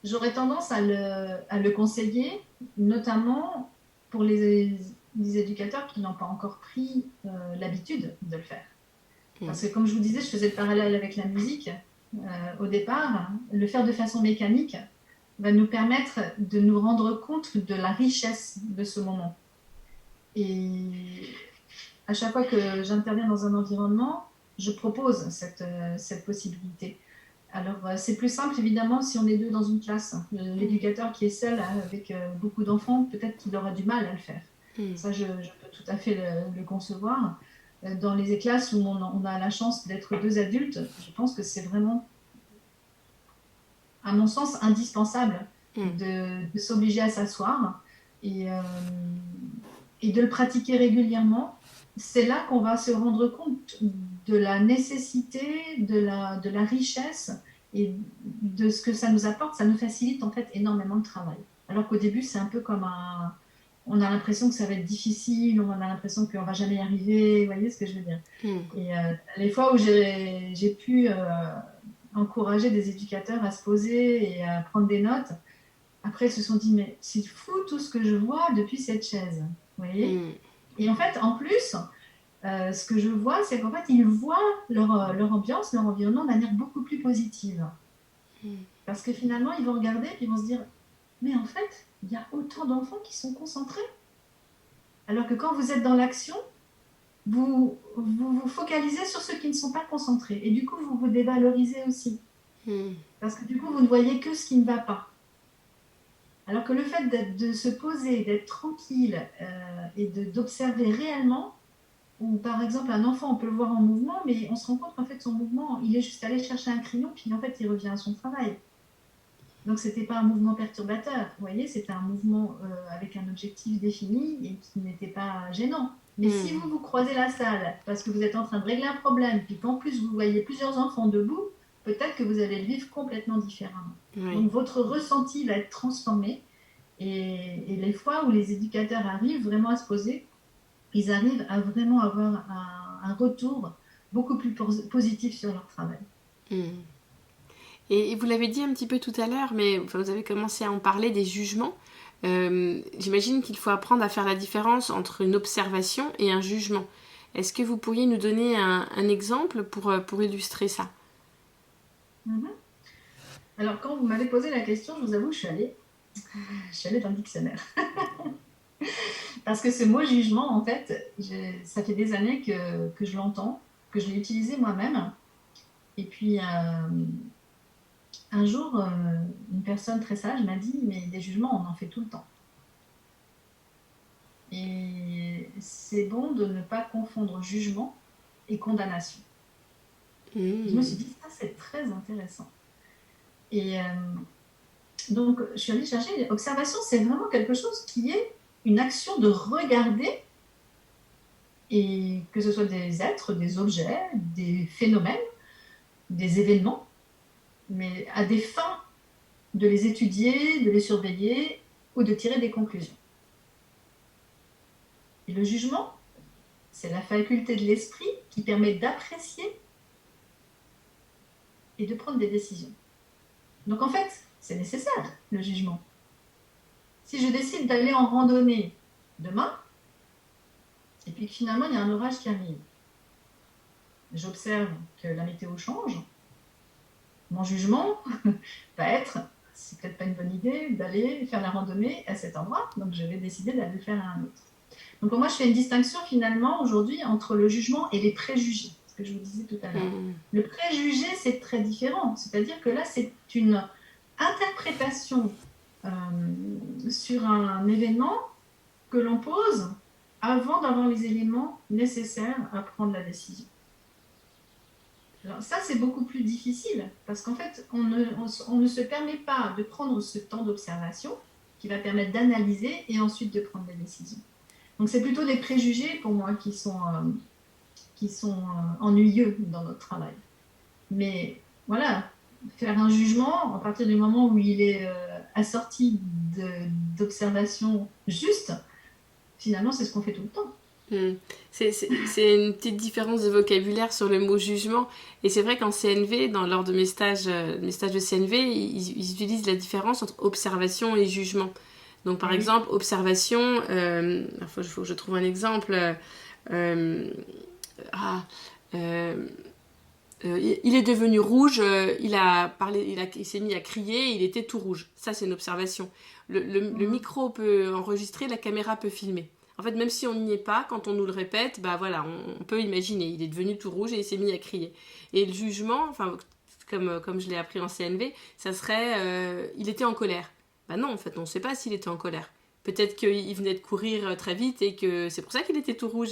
J'aurais tendance à le conseiller, notamment pour les éducateurs qui n'ont pas encore pris l'habitude de le faire. Parce que comme je vous disais, je faisais le parallèle avec la musique. Au départ, le faire de façon mécanique va nous permettre de nous rendre compte de la richesse de ce moment. Et à chaque fois que j'interviens dans un environnement, je propose cette possibilité. Alors, c'est plus simple, évidemment, si on est deux dans une classe. L'éducateur qui est seul avec beaucoup d'enfants, peut-être qu'il aura du mal à le faire. Ça, je peux tout à fait le concevoir. Dans les classes où on a la chance d'être deux adultes, je pense que c'est vraiment, à mon sens, indispensable de s'obliger à s'asseoir et de le pratiquer régulièrement. C'est là qu'on va se rendre compte de la nécessité, de la richesse et de ce que ça nous apporte. Ça nous facilite en fait énormément le travail. Alors qu'au début, c'est un peu comme on a l'impression que ça va être difficile, on a l'impression qu'on ne va jamais y arriver, vous voyez ce que je veux dire. Et les fois où j'ai pu encourager des éducateurs à se poser et à prendre des notes, après ils se sont dit, mais c'est fou tout ce que je vois depuis cette chaise, vous voyez. Et en fait, en plus, ce que je vois, c'est qu'en fait, ils voient leur ambiance, leur environnement de manière beaucoup plus positive. Parce que finalement, ils vont regarder et ils vont se dire, mais en fait, il y a autant d'enfants qui sont concentrés. Alors que quand vous êtes dans l'action, vous vous focalisez sur ceux qui ne sont pas concentrés. Et du coup, vous vous dévalorisez aussi. Parce que du coup, vous ne voyez que ce qui ne va pas. Alors que le fait de se poser, d'être tranquille et d'observer réellement, ou par exemple un enfant, on peut le voir en mouvement, mais on se rend compte qu'en fait son mouvement, il est juste allé chercher un crayon, puis en fait il revient à son travail. Donc c'était pas un mouvement perturbateur, vous voyez, c'était un mouvement avec un objectif défini et qui n'était pas gênant. Mais si vous croisez la salle parce que vous êtes en train de régler un problème, puis qu'en plus vous voyez plusieurs enfants debout, peut-être que vous allez le vivre complètement différemment. Donc votre ressenti va être transformé et les fois où les éducateurs arrivent vraiment à se poser, ils arrivent à vraiment avoir un retour beaucoup plus positif sur leur travail. Et vous l'avez dit un petit peu tout à l'heure, mais enfin, vous avez commencé à en parler des jugements. J'imagine qu'il faut apprendre à faire la différence entre une observation et un jugement. Est-ce que vous pourriez nous donner un exemple pour illustrer ça ? Alors, quand vous m'avez posé la question, je vous avoue, je suis allée dans le dictionnaire. Parce que ce mot jugement, en fait, ça fait des années que je l'entends, que je l'ai utilisé moi-même. Et puis, un jour, une personne très sage m'a dit, mais des jugements, on en fait tout le temps. Et c'est bon de ne pas confondre jugement et condamnation. Je me suis dit, ça, c'est très intéressant. Et donc, je suis allée chercher. Observation, c'est vraiment quelque chose qui est une action de regarder, et que ce soit des êtres, des objets, des phénomènes, des événements, mais à des fins de les étudier, de les surveiller ou de tirer des conclusions. Et le jugement, c'est la faculté de l'esprit qui permet d'apprécier et de prendre des décisions. Donc en fait, c'est nécessaire, le jugement. Si je décide d'aller en randonnée demain, et puis que finalement il y a un orage qui arrive, j'observe que la météo change, mon jugement va être, c'est peut-être pas une bonne idée d'aller faire la randonnée à cet endroit, donc je vais décider d'aller le faire à un autre. Donc moi, je fais une distinction finalement aujourd'hui entre le jugement et les préjugés, ce que je vous disais tout à l'heure. Le préjugé, c'est très différent. C'est-à-dire que là, c'est une interprétation sur un événement que l'on pose avant d'avoir les éléments nécessaires à prendre la décision. Alors ça, c'est beaucoup plus difficile parce qu'en fait, on ne se permet pas de prendre ce temps d'observation qui va permettre d'analyser et ensuite de prendre des décisions. Donc, c'est plutôt des préjugés pour moi qui sont ennuyeux dans notre travail. Mais voilà, faire un jugement à partir du moment où il est assorti d'observations justes, finalement, c'est ce qu'on fait tout le temps. C'est une petite différence de vocabulaire sur le mot jugement, et c'est vrai qu'en CNV, lors de mes stages de CNV, ils utilisent la différence entre observation et jugement. Donc par exemple, observation, il faut que je trouve un exemple, il est devenu rouge, il s'est mis à crier, il était tout rouge. Ça, c'est une observation. Le micro peut enregistrer, la caméra peut filmer. En fait, même si on n'y est pas, quand on nous le répète, bah voilà, on peut imaginer. Il est devenu tout rouge et il s'est mis à crier. Et le jugement, enfin, comme je l'ai appris en CNV, ça serait, il était en colère. Bah non, en fait, on ne sait pas s'il était en colère. Peut-être qu'il venait de courir très vite et que c'est pour ça qu'il était tout rouge.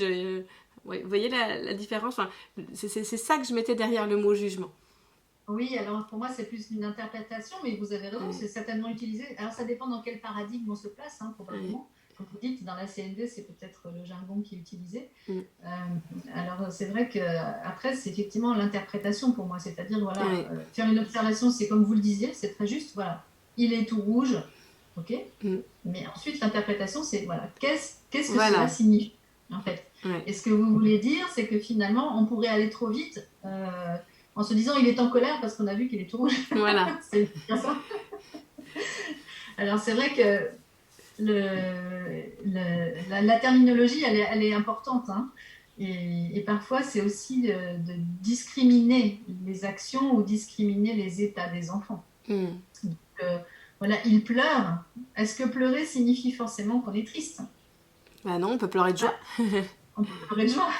Ouais, vous voyez la différence, enfin, c'est ça que je mettais derrière le mot jugement. Oui, alors pour moi, c'est plus une interprétation, mais vous avez raison, c'est certainement utilisé. Alors ça dépend dans quel paradigme on se place, probablement. Comme vous dites, dans la CNV, c'est peut-être le jargon qui est utilisé. Alors, c'est vrai qu'après, c'est effectivement l'interprétation pour moi. C'est-à-dire, voilà, faire une observation, c'est comme vous le disiez, c'est très juste. Voilà, il est tout rouge, ok. Mais ensuite, l'interprétation, c'est, voilà, qu'est-ce que cela signifie, en fait. Et ce que vous voulez dire, c'est que finalement, on pourrait aller trop vite en se disant, il est en colère parce qu'on a vu qu'il est tout rouge. Voilà. C'est bien ça. Alors, c'est vrai que la terminologie, elle est importante. Et parfois, c'est aussi de discriminer les actions ou discriminer les états des enfants. Donc, voilà, il pleure. Est-ce que pleurer signifie forcément qu'on est triste? Bah non, on peut pleurer de joie. On peut pleurer de joie.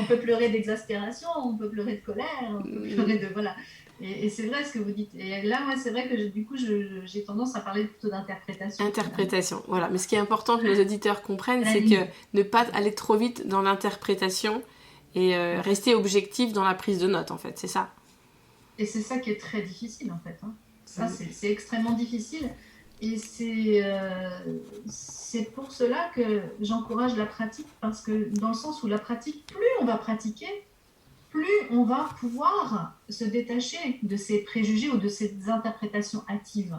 On peut pleurer d'exaspération, on peut pleurer de colère, on peut pleurer de... Voilà. Et c'est vrai ce que vous dites. Et là, moi, c'est vrai que du coup, j'ai tendance à parler plutôt d'interprétation. Interprétation, voilà. Mais ce qui est important que nos auditeurs comprennent, c'est que ne pas aller trop vite dans l'interprétation et rester objectif dans la prise de notes, en fait. C'est ça. Et c'est ça qui est très difficile, en fait. Ça, c'est extrêmement difficile. Et c'est pour cela que j'encourage la pratique, parce que dans le sens où la pratique, plus on va pratiquer, plus on va pouvoir se détacher de ces préjugés ou de ces interprétations hâtives.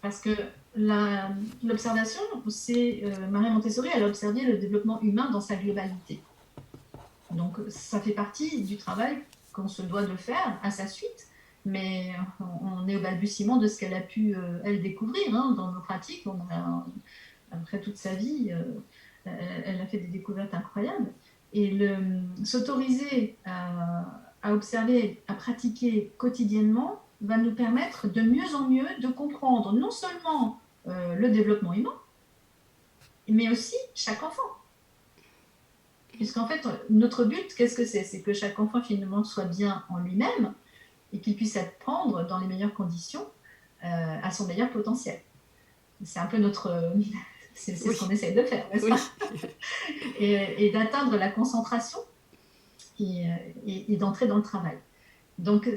Parce que l'observation, c'est Maria Montessori, elle a observé le développement humain dans sa globalité. Donc ça fait partie du travail qu'on se doit de faire à sa suite, mais on est au balbutiement de ce qu'elle a pu, elle, découvrir dans nos pratiques. Après toute sa vie, elle a fait des découvertes incroyables. Et s'autoriser à observer, à pratiquer quotidiennement va nous permettre de mieux en mieux de comprendre non seulement le développement humain, mais aussi chaque enfant. Puisqu'en fait, notre but, qu'est-ce que c'est? C'est que chaque enfant finalement soit bien en lui-même et qu'il puisse apprendre dans les meilleures conditions à son meilleur potentiel. C'est un peu notre... c'est ce qu'on essaye de faire, n'est-ce pas? Et d'atteindre la concentration et d'entrer dans le travail. Donc,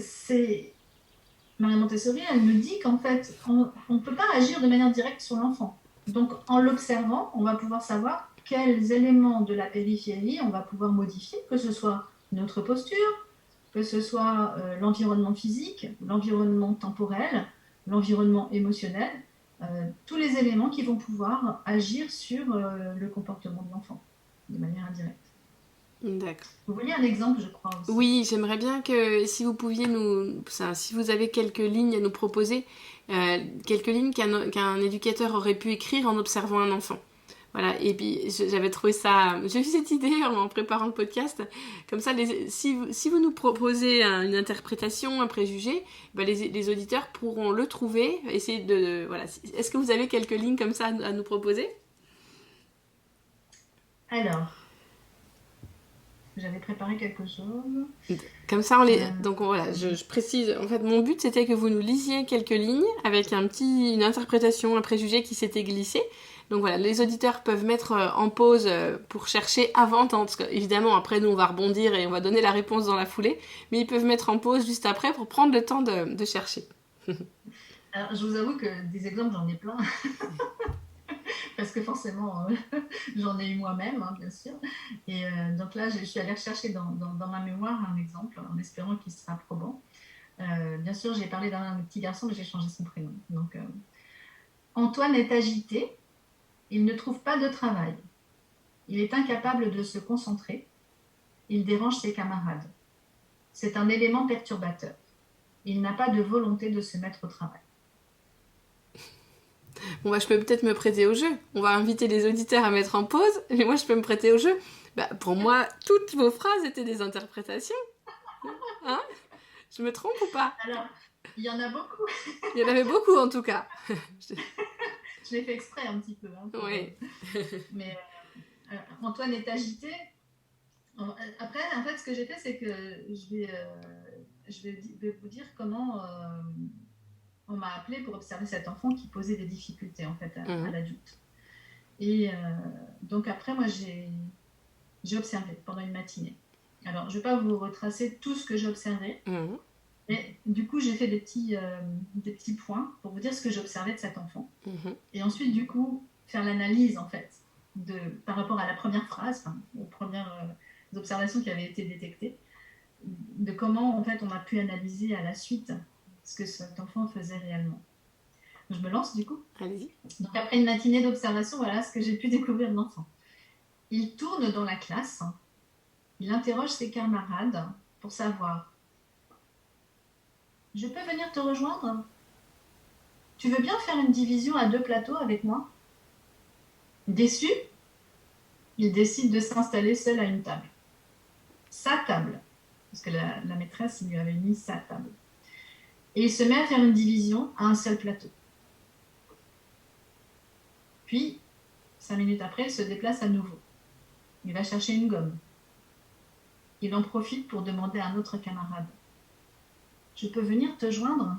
Maria Montessori, elle me dit qu'en fait, on ne peut pas agir de manière directe sur l'enfant. Donc, en l'observant, on va pouvoir savoir quels éléments de la périphérie on va pouvoir modifier, que ce soit notre posture, que ce soit l'environnement physique, l'environnement temporel, l'environnement émotionnel, tous les éléments qui vont pouvoir agir sur le comportement de l'enfant de manière indirecte. D'accord. Vous vouliez un exemple, je crois aussi. Oui, j'aimerais bien que si vous pouviez si vous avez quelques lignes à nous proposer, quelques lignes qu'un éducateur aurait pu écrire en observant un enfant. Voilà, et puis j'avais trouvé ça... J'ai eu cette idée en préparant le podcast. Comme ça, si vous nous proposez une interprétation, un préjugé, ben les auditeurs pourront le trouver, essayer de... Voilà. Est-ce que vous avez quelques lignes comme ça à nous proposer? Alors, j'avais préparé quelque chose. Comme ça, donc voilà, je précise. En fait, mon but, c'était que vous nous lisiez quelques lignes avec une interprétation, un préjugé qui s'était glissé. Donc voilà, les auditeurs peuvent mettre en pause pour chercher avant, parce qu'évidemment, après, nous, on va rebondir et on va donner la réponse dans la foulée. Mais ils peuvent mettre en pause juste après pour prendre le temps de chercher. Alors, je vous avoue que des exemples, j'en ai plein. Parce que forcément, j'en ai eu moi-même, hein, bien sûr. Et donc là, je suis allée rechercher dans ma mémoire un exemple, en espérant qu'il sera probant. Bien sûr, j'ai parlé d'un petit garçon, mais j'ai changé son prénom. Donc, Antoine est agité, il ne trouve pas de travail. Il est incapable de se concentrer. Il dérange ses camarades. C'est un élément perturbateur. Il n'a pas de volonté de se mettre au travail. Bon, bah, je peux peut-être me prêter au jeu. On va inviter les auditeurs à mettre en pause, mais moi, je peux me prêter au jeu. Bah, pour moi, toutes vos phrases étaient des interprétations. Hein? Je me trompe ou pas? Alors, il y en a beaucoup. Il y en avait beaucoup, en tout cas. Je l'ai fait exprès un petit peu. Hein, oui. Mais Antoine est agité. Après, en fait, ce que j'ai fait, c'est que je vais vous dire comment on m'a appelé pour observer cet enfant qui posait des difficultés en fait à l'adulte. Et donc après, moi, j'ai observé pendant une matinée. Alors, je ne vais pas vous retracer tout ce que j'ai observé, mais du coup, j'ai fait des petits points pour vous dire ce que j'ai observé de cet enfant. Et ensuite, du coup, faire l'analyse en fait par rapport à la première phrase, aux premières observations qui avaient été détectées, de comment en fait on a pu analyser à la suite ce que cet enfant faisait réellement. Je me lance du coup. Allez-y. Donc après une matinée d'observation, voilà ce que j'ai pu découvrir de l'enfant. Il tourne dans la classe, il interroge ses camarades pour savoir: je peux venir te rejoindre? Tu veux bien faire une division à 2 plateaux avec moi? Déçu, il décide de s'installer seul à une table. Sa table, parce que la maîtresse lui avait mis sa table. Et il se met à faire une division à un seul plateau. Puis, 5 minutes après, il se déplace à nouveau. Il va chercher une gomme. Il en profite pour demander à un autre camarade: je peux venir te joindre?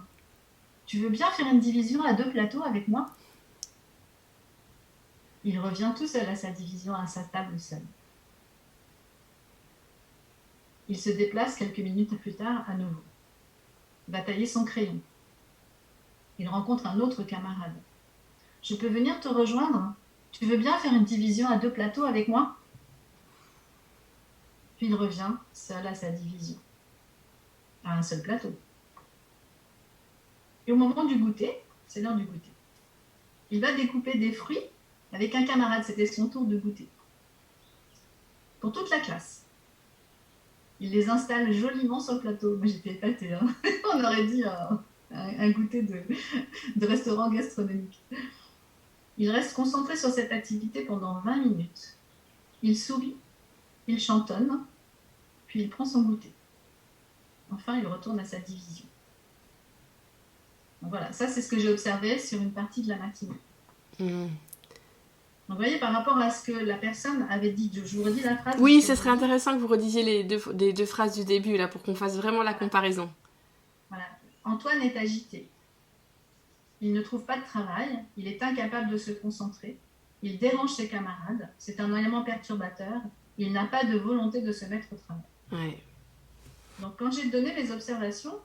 Tu veux bien faire une division à 2 plateaux avec moi? Il revient tout seul à sa division, à sa table seul. Il se déplace quelques minutes plus tard à nouveau. Il va tailler son crayon. Il rencontre un autre camarade. Je peux venir te rejoindre? Tu veux bien faire une division à 2 plateaux avec moi? Puis il revient seul à sa division, à un seul plateau. Et au moment du goûter, c'est l'heure du goûter, il va découper des fruits avec un camarade. C'était son tour de goûter. Pour toute la classe. Il les installe joliment sur le plateau. Moi, j'étais épatée. Hein. On aurait dit un goûter de restaurant gastronomique. Il reste concentré sur cette activité pendant 20 minutes. Il sourit, il chantonne, puis il prend son goûter. Enfin, il retourne à sa division. Donc voilà, ça c'est ce que j'ai observé sur une partie de la matinée. Donc vous voyez, par rapport à ce que la personne avait dit, je vous redis la phrase. Oui, ce serait intéressant que vous redisiez les deux phrases du début là pour qu'on fasse vraiment la comparaison. Voilà. Antoine est agité. Il ne trouve pas de travail, il est incapable de se concentrer, il dérange ses camarades, c'est un élément perturbateur, il n'a pas de volonté de se mettre au travail. Ouais. Donc quand j'ai donné mes observations,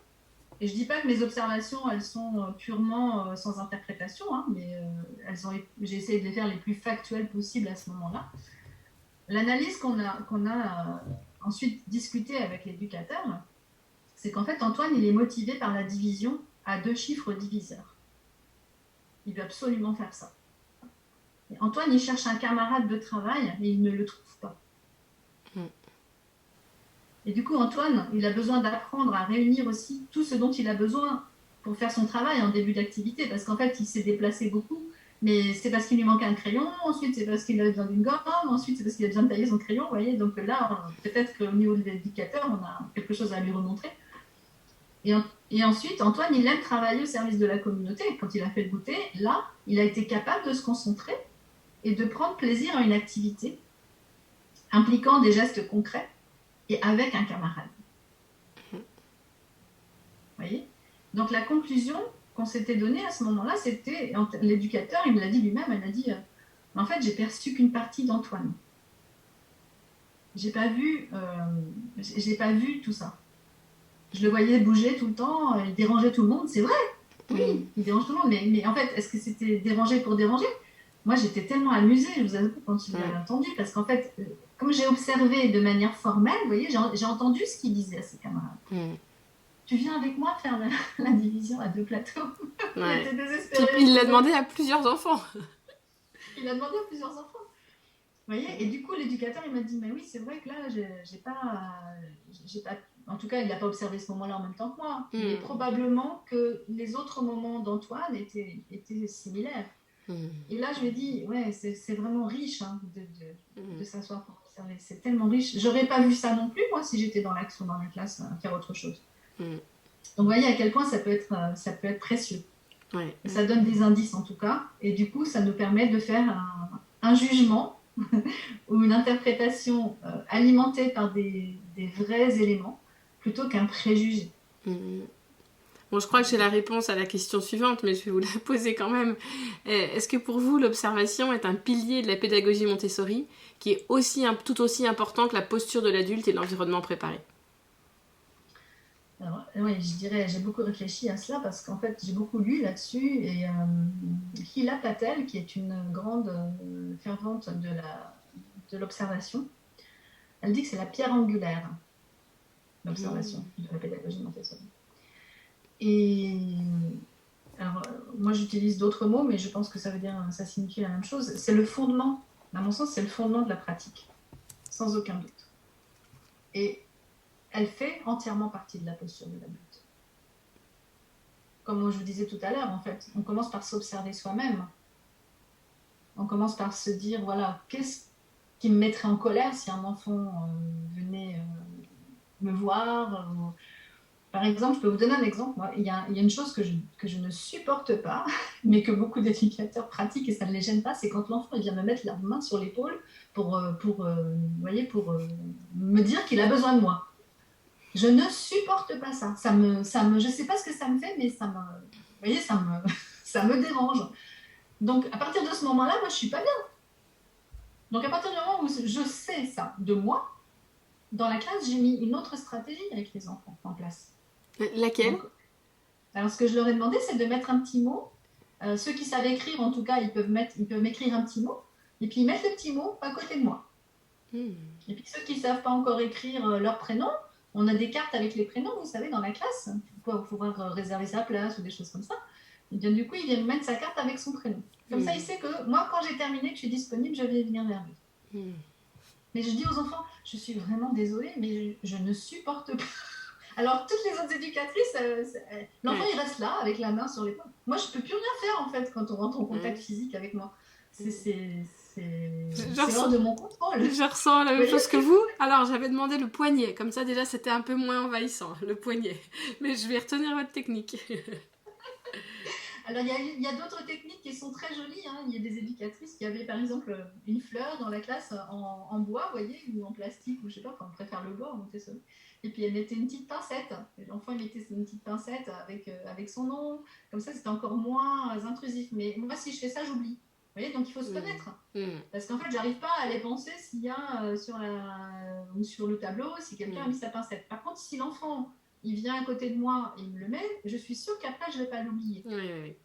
et je ne dis pas que mes observations, elles sont purement sans interprétation, hein, mais j'ai essayé de les faire les plus factuelles possibles à ce moment-là. L'analyse qu'on a ensuite discutée avec l'éducateur, c'est qu'en fait, Antoine, il est motivé par la division à 2 chiffres diviseurs. Il veut absolument faire ça. Et Antoine, il cherche un camarade de travail, mais il ne le trouve pas. Et du coup, Antoine, il a besoin d'apprendre à réunir aussi tout ce dont il a besoin pour faire son travail en début d'activité, parce qu'en fait, il s'est déplacé beaucoup, mais c'est parce qu'il lui manquait un crayon, ensuite c'est parce qu'il avait besoin d'une gomme, ensuite c'est parce qu'il a besoin de tailler son crayon, vous voyez. Donc là, peut-être qu'au niveau de l'éducateur, on a quelque chose à lui remontrer. Et ensuite, Antoine, il aime travailler au service de la communauté. Quand il a fait le goûter, là, il a été capable de se concentrer et de prendre plaisir à une activité impliquant des gestes concrets et avec un camarade. Vous voyez ? Donc la conclusion qu'on s'était donnée à ce moment-là, c'était, l'éducateur, il me l'a dit lui-même, elle a dit, en fait, j'ai perçu qu'une partie d'Antoine. J'ai pas vu tout ça. Je le voyais bouger tout le temps, il dérangeait tout le monde, c'est vrai. Oui, il dérange tout le monde, mais en fait, est-ce que c'était déranger pour déranger ? Moi, j'étais tellement amusée, je vous avoue, quand je l'avais entendu, parce qu'en fait, comme j'ai observé de manière formelle, vous voyez, j'ai entendu ce qu'il disait à ses camarades. Tu viens avec moi faire la division à 2 plateaux. Il était désespéré. Il l'a demandé à plusieurs enfants. Il a demandé à plusieurs enfants. Vous voyez, et du coup, l'éducateur, il m'a dit, mais oui, c'est vrai que là, j'ai pas, en tout cas, il n'a pas observé ce moment-là en même temps que moi, mais probablement que les autres moments d'Antoine étaient similaires. Et là, je lui ai dit, ouais, c'est vraiment riche hein, de s'asseoir pour observer. C'est tellement riche. J'aurais pas vu ça non plus, moi, si j'étais dans l'action, dans la classe, faire autre chose. Donc, vous voyez à quel point ça peut être précieux. Ouais. Ça donne des indices, en tout cas. Et du coup, ça nous permet de faire un jugement ou une interprétation alimentée par des vrais éléments plutôt qu'un préjugé. Bon, je crois que j'ai la réponse à la question suivante, mais je vais vous la poser quand même. Est-ce que pour vous, l'observation est un pilier de la pédagogie Montessori qui est tout aussi important que la posture de l'adulte et l'environnement préparé ? Alors, oui, je dirais, j'ai beaucoup réfléchi à cela parce qu'en fait, j'ai beaucoup lu là-dessus et Hila Patel, qui est une grande fervente de l'observation, elle dit que c'est la pierre angulaire, l'observation de la pédagogie Montessori. Et alors, moi, j'utilise d'autres mots, mais je pense que ça signifie la même chose. C'est le fondement, à mon sens, c'est le fondement de la pratique, sans aucun doute. Et elle fait entièrement partie de la posture de l'adulte. Comme je vous disais tout à l'heure, en fait, on commence par s'observer soi-même. On commence par se dire, voilà, qu'est-ce qui me mettrait en colère si un enfant venait me voir Par exemple, je peux vous donner un exemple. Moi, il y a une chose que je ne supporte pas, mais que beaucoup d'éducateurs pratiquent et ça ne les gêne pas, c'est quand l'enfant vient me mettre la main sur l'épaule pour me dire qu'il a besoin de moi. Je ne supporte pas ça. Je ne sais pas ce que ça me fait, mais ça me dérange. Donc, à partir de ce moment-là, moi, je ne suis pas bien. Donc, à partir du moment où je sais ça de moi, dans la classe, j'ai mis une autre stratégie avec les enfants en place. Laquelle ? Donc, alors, ce que je leur ai demandé, c'est de mettre un petit mot. Ceux qui savent écrire, en tout cas, ils peuvent m'écrire un petit mot. Et puis, ils mettent le petit mot à côté de moi. Et puis, ceux qui ne savent pas encore écrire leur prénom, on a des cartes avec les prénoms, vous savez, dans la classe, pour pouvoir réserver sa place ou des choses comme ça. Et bien, du coup, il vient mettre sa carte avec son prénom. Comme ça, il sait que moi, quand j'ai terminé, que je suis disponible, je vais venir vers lui. Mais je dis aux enfants, je suis vraiment désolée, mais je ne supporte pas. Alors, toutes les autres éducatrices, l'enfant, il reste là, avec la main sur l'épaule. Moi, je ne peux plus rien faire, en fait, quand on rentre en contact physique avec moi. C'est hors de mon contrôle. Je ressens la même chose que vous. Alors, j'avais demandé le poignet. Comme ça, déjà, c'était un peu moins envahissant, le poignet. Mais je vais retenir votre technique. Alors, il y a d'autres techniques qui sont très jolies. Hein. Il y a des éducatrices qui avaient, par exemple, une fleur dans la classe en bois, vous voyez, ou en plastique, ou je ne sais pas, on préfère le bois, on Montessori. Et puis, elle mettait une petite pincette. L'enfant, il mettait une petite pincette avec son nom. Comme ça, c'était encore moins intrusif. Mais moi, si je fais ça, j'oublie. Vous voyez, donc il faut se connaître. Parce qu'en fait, j'arrive pas à aller penser s'il y a sur le tableau, si quelqu'un a mis sa pincette. Par contre, si l'enfant il vient à côté de moi et il me le met, je suis sûre qu'après, je ne vais pas l'oublier. Oui.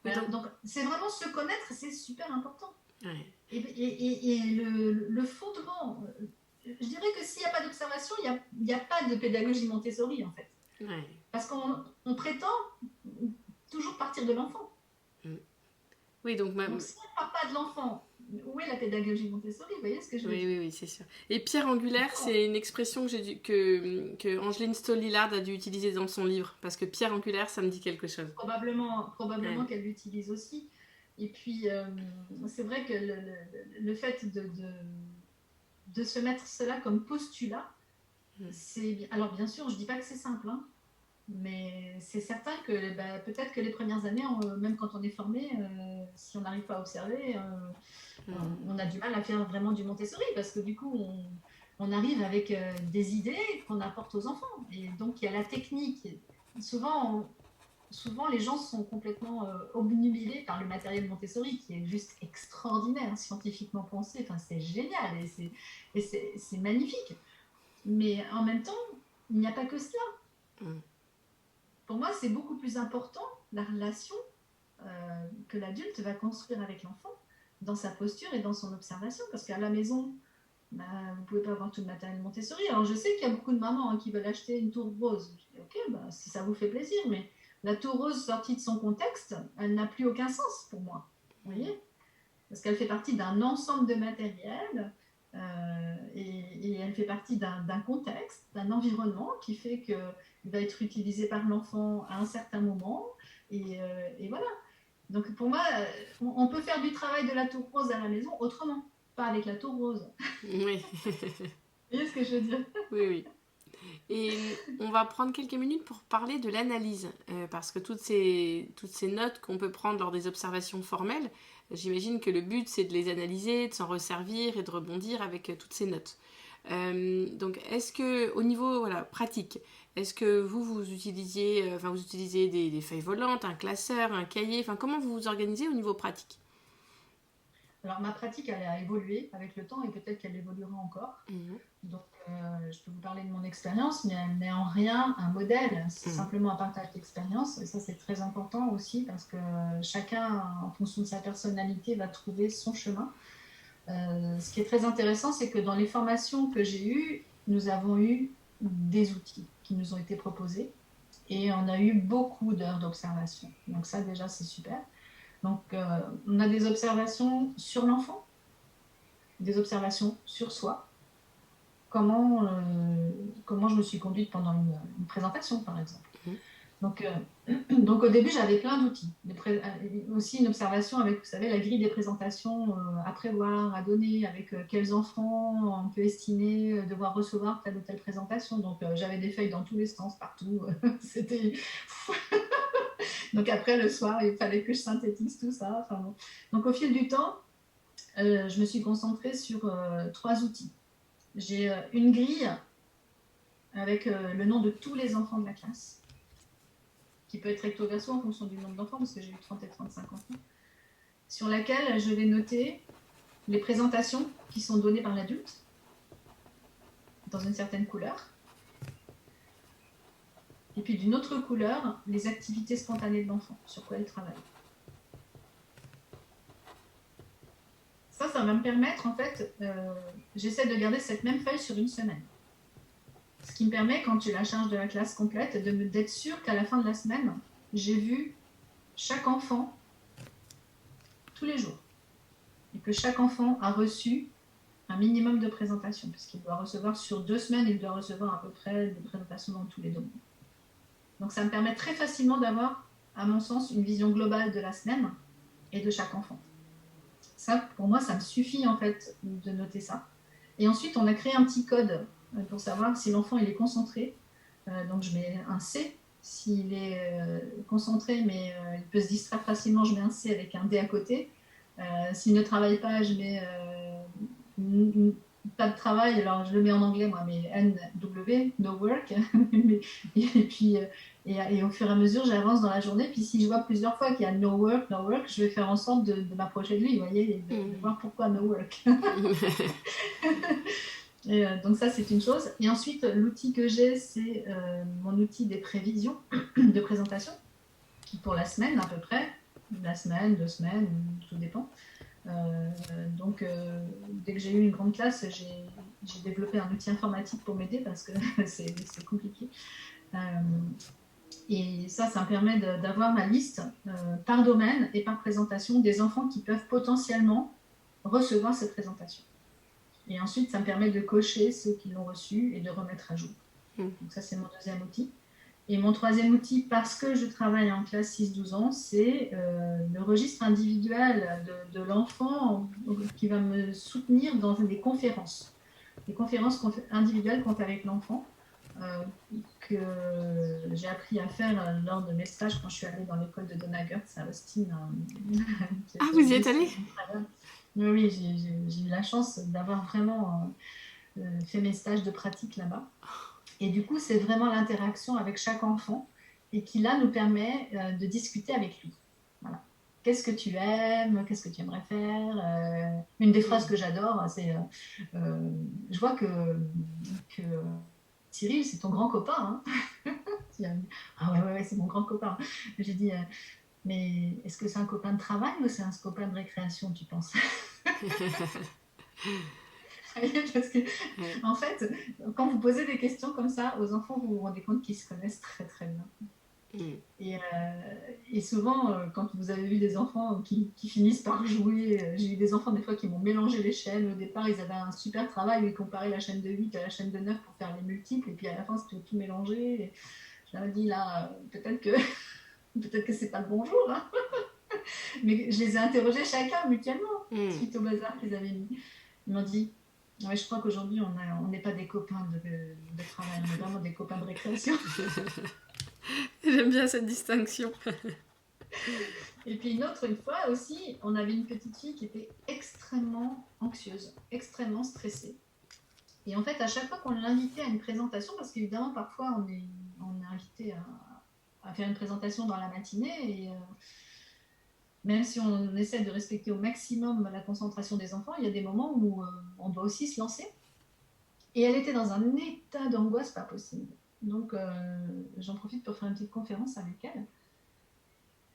Voilà, donc, c'est vraiment se connaître, c'est super important. Oui. Et le fondement, je dirais que s'il n'y a pas d'observation, il n'y a pas de pédagogie Montessori, en fait. Oui. Parce qu'on prétend toujours partir de l'enfant. Oui, donc si on ne part pas de l'enfant, où est la pédagogie Montessori ? Vous voyez ce que je veux dire ? Oui, c'est sûr. Et pierre angulaire, c'est une expression que Angeline Stoll-Lillard a dû utiliser dans son livre, parce que pierre angulaire, ça me dit quelque chose. Probablement qu'elle l'utilise aussi. Et puis, c'est vrai que le fait de se mettre cela comme postulat, c'est... Alors, bien sûr, je ne dis pas que c'est simple, hein, Mais c'est certain que peut-être que les premières années, même quand on est formé, si on n'arrive pas à observer, on a du mal à faire vraiment du Montessori parce que du coup, on arrive avec des idées qu'on apporte aux enfants. Et donc, il y a la technique. Souvent, souvent les gens sont complètement obnubilés par le matériel Montessori qui est juste extraordinaire, scientifiquement pensé. Enfin, c'est génial et c'est magnifique. Mais en même temps, il n'y a pas que cela. Mm. Pour moi, c'est beaucoup plus important la relation que l'adulte va construire avec l'enfant dans sa posture et dans son observation. Parce qu'à la maison, bah, vous ne pouvez pas avoir tout le matériel Montessori. Alors, je sais qu'il y a beaucoup de mamans qui veulent acheter une tour rose. Je dis, ok, bah, si ça vous fait plaisir, mais la tour rose sortie de son contexte, elle n'a plus aucun sens pour moi. Vous voyez? Parce qu'elle fait partie d'un ensemble de matériel et elle fait partie d'un contexte, d'un environnement qui fait qu'il va être utilisé par l'enfant à un certain moment. Et voilà. Donc pour moi, on peut faire du travail de la tour rose à la maison autrement, pas avec la tour rose. Oui. Vous voyez ce que je veux dire? Oui, oui. Et on va prendre quelques minutes pour parler de l'analyse, parce que toutes ces notes qu'on peut prendre lors des observations formelles, j'imagine que le but c'est de les analyser, de s'en resservir et de rebondir avec toutes ces notes. Donc, est-ce que, au niveau voilà, pratique, est-ce que vous utilisiez, vous utilisez des feuilles volantes, un classeur, un cahier, comment vous vous organisez au niveau pratique? Alors ma pratique, elle a évolué avec le temps et peut-être qu'elle évoluera encore. Mhm. Donc, je peux vous parler de mon expérience, mais elle n'est en rien un modèle, c'est Mhm. simplement un partage d'expérience. Et ça, c'est très important aussi parce que chacun, en fonction de sa personnalité, va trouver son chemin. Ce qui est très intéressant, c'est que dans les formations que j'ai eues, nous avons eu des outils qui nous ont été proposés et on a eu beaucoup d'heures d'observation. Donc ça, déjà, c'est super. Donc, on a des observations sur l'enfant, des observations sur soi comment je me suis conduite pendant une présentation, par exemple. Mhm. Donc, donc au début, j'avais plein d'outils. Aussi une observation avec, vous savez, la grille des présentations à prévoir, à donner, avec quels enfants on peut estimer devoir recevoir telle ou telle présentation. Donc, j'avais des feuilles dans tous les sens, partout. C'était... Donc après, le soir, il fallait que je synthétise tout ça. Enfin, bon. Donc, au fil du temps, je me suis concentrée sur 3 outils. J'ai une grille avec le nom de tous les enfants de la classe, qui peut être recto verso en fonction du nombre d'enfants, parce que j'ai eu 30 et 35 enfants, sur laquelle je vais noter les présentations qui sont données par l'adulte dans une certaine couleur, et puis d'une autre couleur, les activités spontanées de l'enfant, sur quoi il travaille. Ça va me permettre, en fait, j'essaie de garder cette même feuille sur une semaine. Ce qui me permet, quand j'ai la charge de la classe complète, d'être sûre qu'à la fin de la semaine, j'ai vu chaque enfant tous les jours et que chaque enfant a reçu un minimum de présentations, puisqu'il doit recevoir sur 2 semaines, il doit recevoir à peu près des présentations dans tous les domaines. Donc ça me permet très facilement d'avoir, à mon sens, une vision globale de la semaine et de chaque enfant. Ça, pour moi, ça me suffit en fait de noter ça. Et ensuite, on a créé un petit code pour savoir si l'enfant il est concentré. Donc je mets un C. S'il est concentré, mais il peut se distraire facilement, je mets un C avec un D à côté. S'il ne travaille pas, je mets pas de travail, alors je le mets en anglais moi, mais NW, no work. et puis et au fur et à mesure, j'avance dans la journée. Puis si je vois plusieurs fois qu'il y a no work, no work, je vais faire en sorte de m'approcher de lui, vous voyez, et de voir pourquoi no work. Donc ça, c'est une chose. Et ensuite, l'outil que j'ai, c'est mon outil des prévisions de présentation, qui pour la semaine à peu près, la semaine, 2 semaines, tout dépend. Donc, dès que j'ai eu une grande classe, j'ai développé un outil informatique pour m'aider parce que c'est compliqué. Et ça me permet d'avoir ma liste par domaine et par présentation des enfants qui peuvent potentiellement recevoir cette présentation. Et ensuite, ça me permet de cocher ceux qui l'ont reçu et de remettre à jour. Donc ça, c'est mon deuxième outil. Et mon troisième outil, parce que je travaille en classe 6-12 ans, c'est le registre individuel de l'enfant qui va me soutenir dans des conférences. Des conférences individuelles qu'on fait avec l'enfant euh, que j'ai appris à faire lors de mes stages quand je suis allée dans l'école de Donna Gertz à Austin. Ah, vous y êtes allée? Oui, oui, j'ai eu la chance d'avoir vraiment fait mes stages de pratique là-bas. Et du coup, c'est vraiment l'interaction avec chaque enfant et qui là nous permet de discuter avec lui. Voilà. Qu'est-ce que tu aimes? Qu'est-ce que tu aimerais faire? Une des phrases que j'adore, c'est je vois que Cyril, c'est ton grand copain. Hein. Ah ouais, ouais, ouais, c'est mon grand copain. J'ai dit, mais est-ce que c'est un copain de travail ou c'est un copain de récréation, tu penses? Parce que, Ouais. en fait, quand vous posez des questions comme ça aux enfants, vous vous rendez compte qu'ils se connaissent très très bien. Mm. Et souvent, quand vous avez vu des enfants qui finissent par jouer, j'ai eu des enfants des fois qui m'ont mélangé les chaînes. Au départ, ils avaient un super travail où ils comparaient la chaîne de 8 à la chaîne de 9 pour faire les multiples. Et puis à la fin, c'était tout mélangé. Et je leur ai dit, là, peut-être que c'est pas le bon jour. Hein. Mais je les ai interrogés chacun mutuellement Mm. suite au bazar qu'ils avaient mis. Ils m'ont dit, ouais, je crois qu'aujourd'hui, on n'est pas des copains de travail, on est vraiment des copains de récréation. J'aime bien cette distinction. Et puis une fois aussi, on avait une petite fille qui était extrêmement anxieuse, extrêmement stressée. Et en fait, à chaque fois qu'on l'invitait à une présentation, parce qu'évidemment, parfois, on est invité à faire une présentation dans la matinée, et même si on essaie de respecter au maximum la concentration des enfants, il y a des moments où on doit aussi se lancer. Et elle était dans un état d'angoisse pas possible. Donc, j'en profite pour faire une petite conférence avec elle.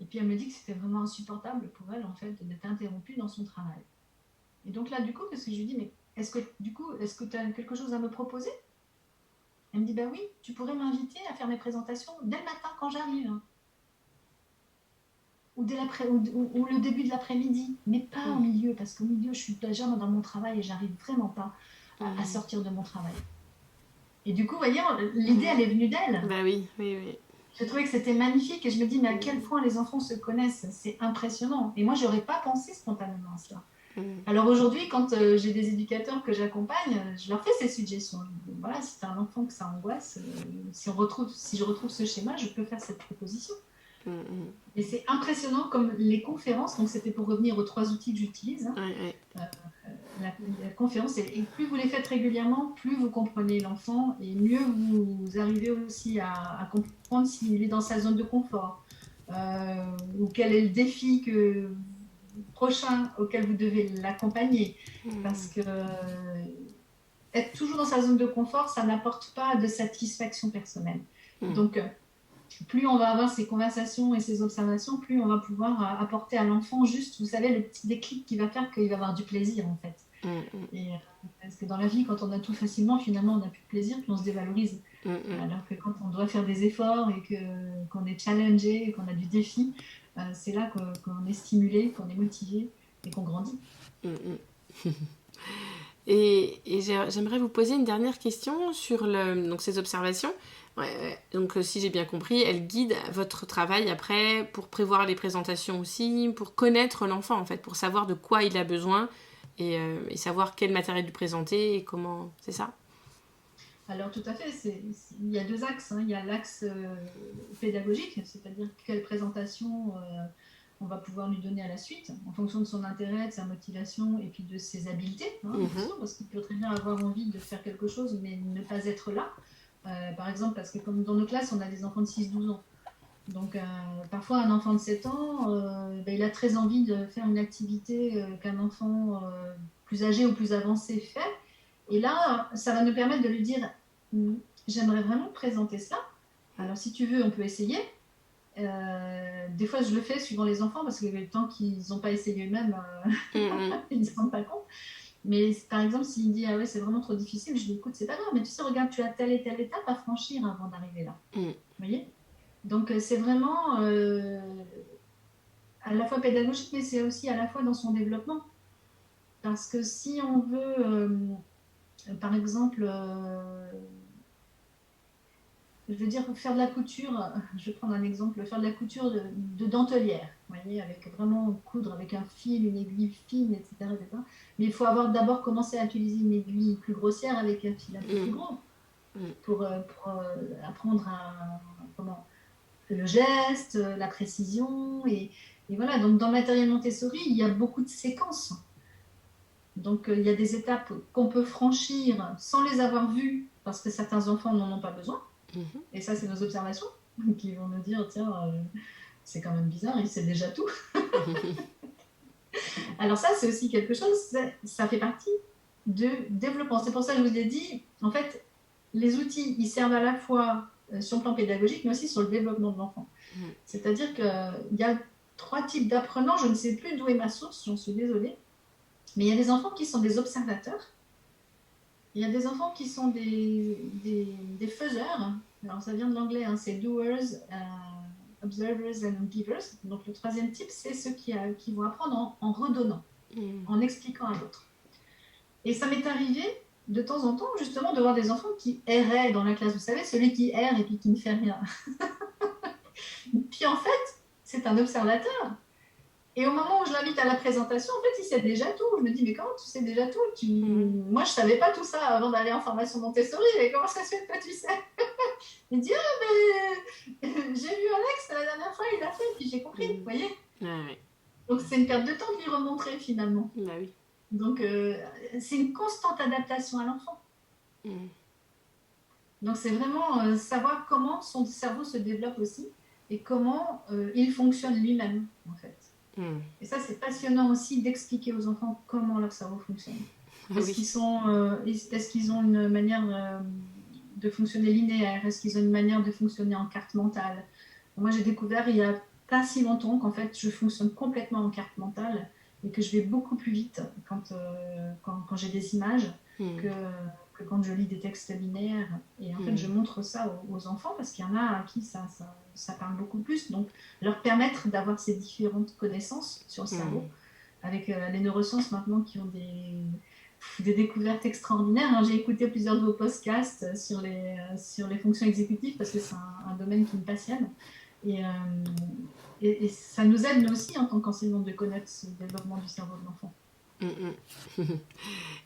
Et puis, elle me dit que c'était vraiment insupportable pour elle, en fait, d'être interrompue dans son travail. Et donc là, du coup, parce que je lui dis, mais est-ce que tu as quelque chose à me proposer? Elle me dit, bah oui, tu pourrais m'inviter à faire mes présentations dès le matin quand j'arrive. Hein. Ou le début de l'après-midi, mais pas au Mm. milieu, parce qu'au milieu, je suis déjà dans mon travail et j'arrive vraiment pas à Mm. sortir de mon travail. Et du coup, vous voyez, l'idée, Mm. elle est venue d'elle. Bah oui, oui, oui. Je trouvais que c'était magnifique et je me dis, mais à quel Mm. point les enfants se connaissent, c'est impressionnant. Et moi, je n'aurais pas pensé spontanément à cela. Mm. Alors aujourd'hui, quand j'ai des éducateurs que j'accompagne, je leur fais ces suggestions. Je dis, voilà, si tu as un enfant que ça angoisse, si je retrouve ce schéma, je peux faire cette proposition. Mm. Et c'est impressionnant comme les conférences, donc c'était pour revenir aux 3 outils que j'utilise. Hein. Ouais, ouais. La conférence, et plus vous les faites régulièrement, plus vous comprenez l'enfant et mieux vous arrivez aussi à comprendre s'il est dans sa zone de confort ou quel est le défi prochain auquel vous devez l'accompagner. Parce Mm. que être toujours dans sa zone de confort, ça n'apporte pas de satisfaction personnelle. Mm. Donc, plus on va avoir ces conversations et ces observations, plus on va pouvoir apporter à l'enfant juste, vous savez, le petit déclic qui va faire qu'il va avoir du plaisir en fait. Mm. Et, parce que dans la vie, quand on a tout facilement, finalement, on n'a plus de plaisir, puis on se dévalorise. Mm. Alors que quand on doit faire des efforts et qu'on est challengé et qu'on a du défi, c'est là qu'on est stimulé, qu'on est motivé et qu'on grandit. Mm. Et j'aimerais vous poser une dernière question sur donc ces observations. Ouais, ouais. Donc si j'ai bien compris, elles guident votre travail après pour prévoir les présentations aussi, pour connaître l'enfant en fait, pour savoir de quoi il a besoin et savoir quel matériel lui présenter et comment. C'est ça? Alors tout à fait, il y a 2 axes. Hein. Il y a l'axe pédagogique, c'est-à-dire quelle présentation on va pouvoir lui donner à la suite, en fonction de son intérêt, de sa motivation et puis de ses habiletés, hein, bien Mhm. sûr, parce qu'il peut très bien avoir envie de faire quelque chose mais ne pas être là. Par exemple, parce que comme dans nos classes, on a des enfants de 6-12 ans. Donc parfois un enfant de 7 ans, ben, il a très envie de faire une activité qu'un enfant plus âgé ou plus avancé fait. Et là, ça va nous permettre de lui dire, j'aimerais vraiment présenter ça. Alors si tu veux, on peut essayer. Des fois, je le fais suivant les enfants parce que tant qu'ils n'ont pas essayé eux-mêmes, Mhm. ils ne se rendent pas compte. Mais par exemple, s'il me dit, ah ouais, c'est vraiment trop difficile, je dis, écoute, c'est pas grave, mais tu sais, regarde, tu as telle et telle étape à franchir avant d'arriver là. Mhm. Vous voyez? Donc, c'est vraiment à la fois pédagogique, mais c'est aussi à la fois dans son développement. Parce que si on veut, par exemple, je veux dire, faire de la couture, je vais prendre un exemple, faire de la couture de dentelière, vous voyez, avec vraiment coudre avec un fil, une aiguille fine, etc. etc. Mais il faut avoir d'abord commencé à utiliser une aiguille plus grossière avec un fil un peu plus Mhm. gros. pour apprendre le geste, la précision. Et voilà, donc dans Matériel Montessori, il y a beaucoup de séquences. Donc il y a des étapes qu'on peut franchir sans les avoir vues, parce que certains enfants n'en ont pas besoin. Et ça, c'est nos observations qui vont nous dire, tiens, c'est quand même bizarre, il sait déjà tout. Alors ça, c'est aussi quelque chose, ça fait partie du développement. C'est pour ça que je vous ai dit, en fait, les outils, ils servent à la fois sur le plan pédagogique, mais aussi sur le développement de l'enfant. C'est-à-dire qu'il y a 3 types d'apprenants, je ne sais plus d'où est ma source, j'en suis désolée, mais il y a des enfants qui sont des observateurs, il y a des enfants qui sont des faiseurs. Alors ça vient de l'anglais, hein, c'est doers, observers and givers. Donc le 3e type, c'est ceux qui vont apprendre en redonnant, en expliquant à l'autre. Et ça m'est arrivé de temps en temps, justement, de voir des enfants qui erraient dans la classe. Vous savez, celui qui erre et puis qui ne fait rien. Puis en fait, c'est un observateur. Et au moment où je l'invite à la présentation, en fait, il sait déjà tout. Je me dis, mais comment tu sais déjà tout? Moi, je ne savais pas tout ça avant d'aller en formation Montessori. Mais comment ça se fait que toi, tu sais? Il dit, ah, mais j'ai vu Alex la dernière fois, il a fait, puis j'ai compris, vous voyez? Donc, c'est une perte de temps de lui remontrer, finalement. Oui. Donc, c'est une constante adaptation à l'enfant. Donc, c'est vraiment savoir comment son cerveau se développe aussi et comment il fonctionne lui-même, en fait. Et ça, c'est passionnant aussi d'expliquer aux enfants comment leur cerveau fonctionne. Est-ce qu'ils ont une manière de fonctionner linéaire? Est-ce qu'ils ont une manière de fonctionner en carte mentale? Moi, j'ai découvert il n'y a pas si longtemps qu'en fait, je fonctionne complètement en carte mentale et que je vais beaucoup plus vite quand j'ai des images que quand je lis des textes linéaires. Et en fait, je montre ça aux enfants parce qu'il y en a à qui ça parle beaucoup plus. Donc, leur permettre d'avoir ces différentes connaissances sur le cerveau, avec les neurosciences maintenant qui ont des découvertes extraordinaires. J'ai écouté plusieurs de vos podcasts sur les fonctions exécutives parce que c'est un domaine qui me passionne. Et ça nous aide, nous aussi, en tant qu'enseignants, de connaître ce développement du cerveau de l'enfant.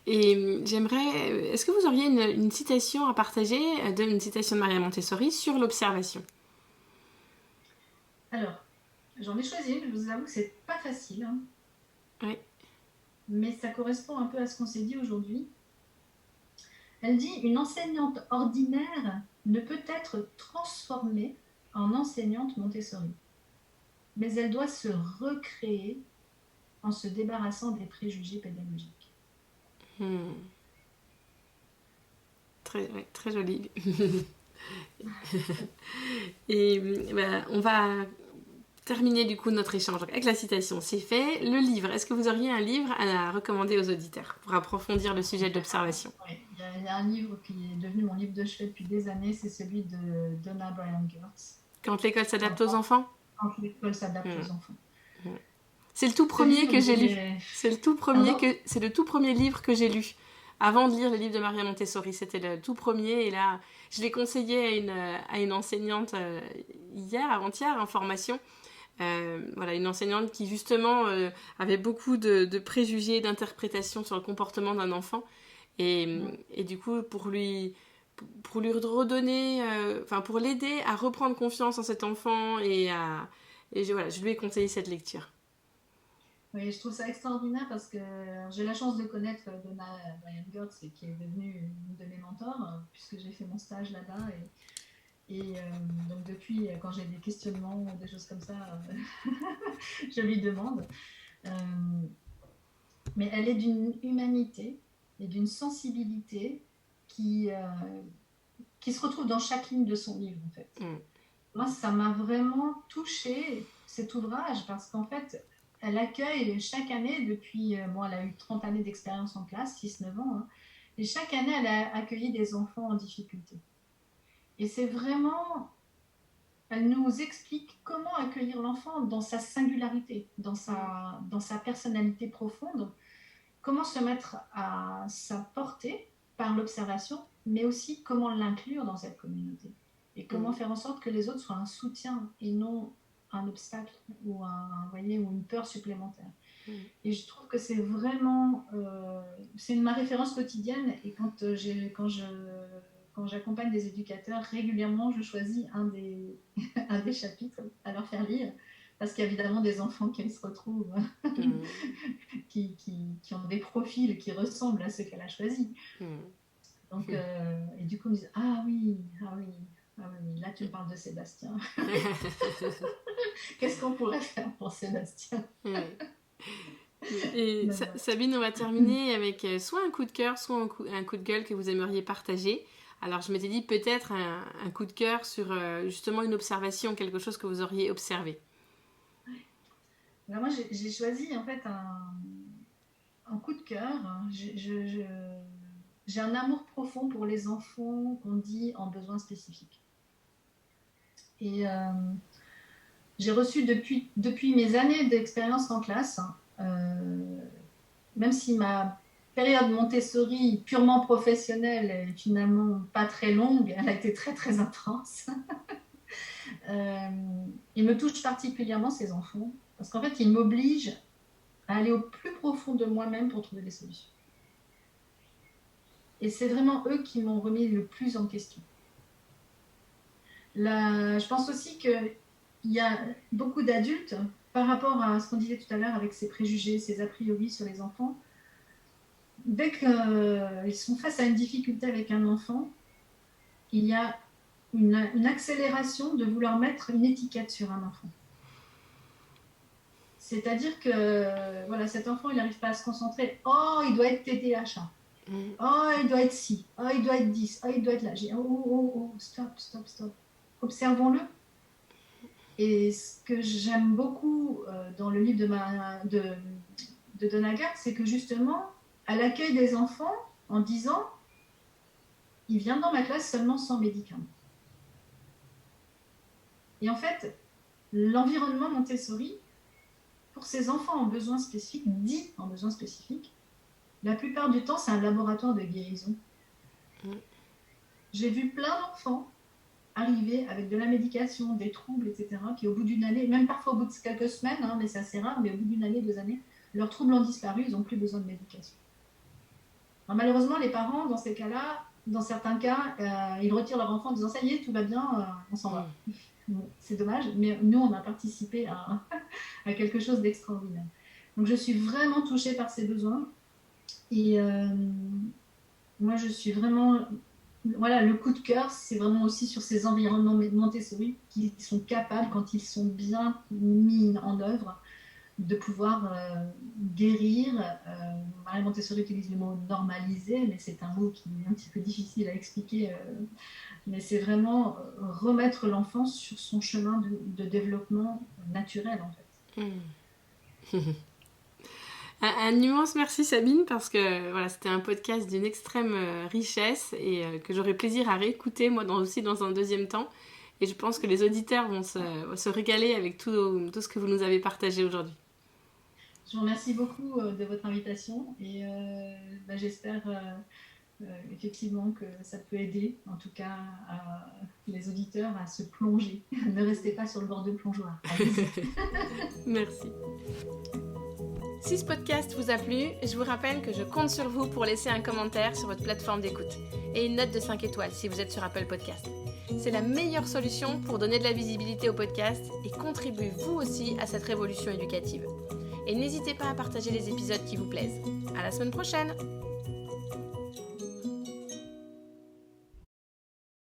Et j'aimerais... Est-ce que vous auriez une citation à partager, une citation de Maria Montessori sur l'observation? Alors, j'en ai choisi une, je vous avoue que c'est pas facile. Oui. Mais ça correspond un peu à ce qu'on s'est dit aujourd'hui. Elle dit, une enseignante ordinaire ne peut être transformée en enseignante Montessori. Mais elle doit se recréer en se débarrassant des préjugés pédagogiques. Très joli. Et on va terminer du coup notre échange avec la citation. C'est fait. Le livre, est-ce que vous auriez un livre à recommander aux auditeurs pour approfondir le sujet de l'observation? Oui, il y a un livre qui est devenu mon livre de chevet depuis des années, c'est celui de Donna Bryant-Girtz. Quand l'école s'adapte aux enfants? Quand l'école s'adapte aux enfants. C'est le tout premier que j'ai lu. C'est le tout premier livre que j'ai lu. Avant de lire le livre de Maria Montessori, c'était le tout premier. Et là, je l'ai conseillé à une enseignante avant-hier, en formation. Une enseignante qui justement avait beaucoup de préjugés, d'interprétations sur le comportement d'un enfant. Et du coup, pour lui redonner, pour l'aider à reprendre confiance en cet enfant je lui ai conseillé cette lecture. Oui, je trouve ça extraordinaire parce que j'ai la chance de connaître Donna Bryant-Girtz qui est devenue une de mes mentors puisque j'ai fait mon stage là-bas et donc depuis quand j'ai des questionnements ou des choses comme ça je lui demande mais elle est d'une humanité et d'une sensibilité qui se retrouve dans chaque ligne de son livre en fait. Moi ça m'a vraiment touchée cet ouvrage parce qu'en fait elle accueille chaque année depuis, elle a eu 30 années d'expérience en classe, 6-9 ans, et chaque année, elle a accueilli des enfants en difficulté. Et c'est vraiment, elle nous explique comment accueillir l'enfant dans sa singularité, dans sa personnalité profonde, comment se mettre à sa portée par l'observation, mais aussi comment l'inclure dans cette communauté. Et comment faire en sorte que les autres soient un soutien et non un obstacle ou une peur supplémentaire. Et je trouve que c'est vraiment c'est ma référence quotidienne et quand quand j'accompagne des éducateurs, régulièrement, je choisis un des, un des chapitres à leur faire lire. Parce qu'il y a évidemment des enfants qui se retrouvent, qui ont des profils qui ressemblent à ceux qu'elle a choisis. Donc, et du coup, ils disent ah oui, là tu me parles de Sébastien. Qu'est-ce qu'on pourrait faire pour Sébastien? Et Sabine, on va terminer avec soit un coup de cœur, soit un coup de gueule que vous aimeriez partager. Alors je m'étais dit peut-être un coup de cœur sur justement une observation, quelque chose que vous auriez observé. Alors moi j'ai choisi en fait un coup de cœur. J'ai un amour profond pour les enfants qu'on dit en besoins spécifiques. Et j'ai reçu depuis mes années d'expérience en classe, même si ma période Montessori purement professionnelle est finalement pas très longue, elle a été très très intense. Il me touche particulièrement ces enfants, parce qu'en fait ils m'obligent à aller au plus profond de moi-même pour trouver des solutions. Et c'est vraiment eux qui m'ont remis le plus en question. Je pense aussi qu'il y a beaucoup d'adultes, par rapport à ce qu'on disait tout à l'heure avec ces préjugés, ces a priori sur les enfants, dès qu'ils sont face à une difficulté avec un enfant, il y a une accélération de vouloir mettre une étiquette sur un enfant. C'est-à-dire que voilà, cet enfant, il n'arrive pas à se concentrer. Oh, il doit être TDAH. Oh, il doit être ci. Oh, il doit être 10. Oh, il doit être là. Stop. Observons-le. Et ce que j'aime beaucoup dans le livre de Donaga, c'est que justement, à l'accueil des enfants, en disant, il vient dans ma classe seulement sans médicaments. Et en fait, l'environnement Montessori, pour ces enfants en besoins spécifiques, dits en besoins spécifiques, la plupart du temps, c'est un laboratoire de guérison. J'ai vu plein d'enfants arriver avec de la médication, des troubles, etc., qui au bout d'une année, même parfois au bout de quelques semaines, mais c'est assez rare, mais au bout d'une année, 2 années, leurs troubles ont disparu, ils n'ont plus besoin de médication. Alors, malheureusement, les parents, dans ces cas-là, dans certains cas, ils retirent leur enfant en disant « ça y est, tout va bien, on s'en va ». Bon, c'est dommage, mais nous, on a participé à quelque chose d'extraordinaire. Donc, je suis vraiment touchée par ces besoins. Et moi, je suis vraiment... Voilà, le coup de cœur, c'est vraiment aussi sur ces environnements Montessori qui sont capables, quand ils sont bien mis en œuvre, de pouvoir guérir. Marie Montessori utilise le mot normaliser, mais c'est un mot qui est un petit peu difficile à expliquer. Mais c'est vraiment remettre l'enfant sur son chemin de développement naturel, en fait. Un immense merci Sabine, parce que voilà, c'était un podcast d'une extrême richesse et que j'aurai plaisir à réécouter moi aussi dans un deuxième temps. Et je pense que les auditeurs vont se régaler avec tout ce que vous nous avez partagé aujourd'hui. Je vous remercie beaucoup de votre invitation et j'espère effectivement que ça peut aider, en tout cas, les auditeurs à se plonger. Ne restez pas sur le bord de plongeoir. Merci. Si ce podcast vous a plu, je vous rappelle que je compte sur vous pour laisser un commentaire sur votre plateforme d'écoute et une note de 5 étoiles si vous êtes sur Apple Podcast. C'est la meilleure solution pour donner de la visibilité au podcast et contribuer vous aussi à cette révolution éducative. Et n'hésitez pas à partager les épisodes qui vous plaisent. À la semaine prochaine!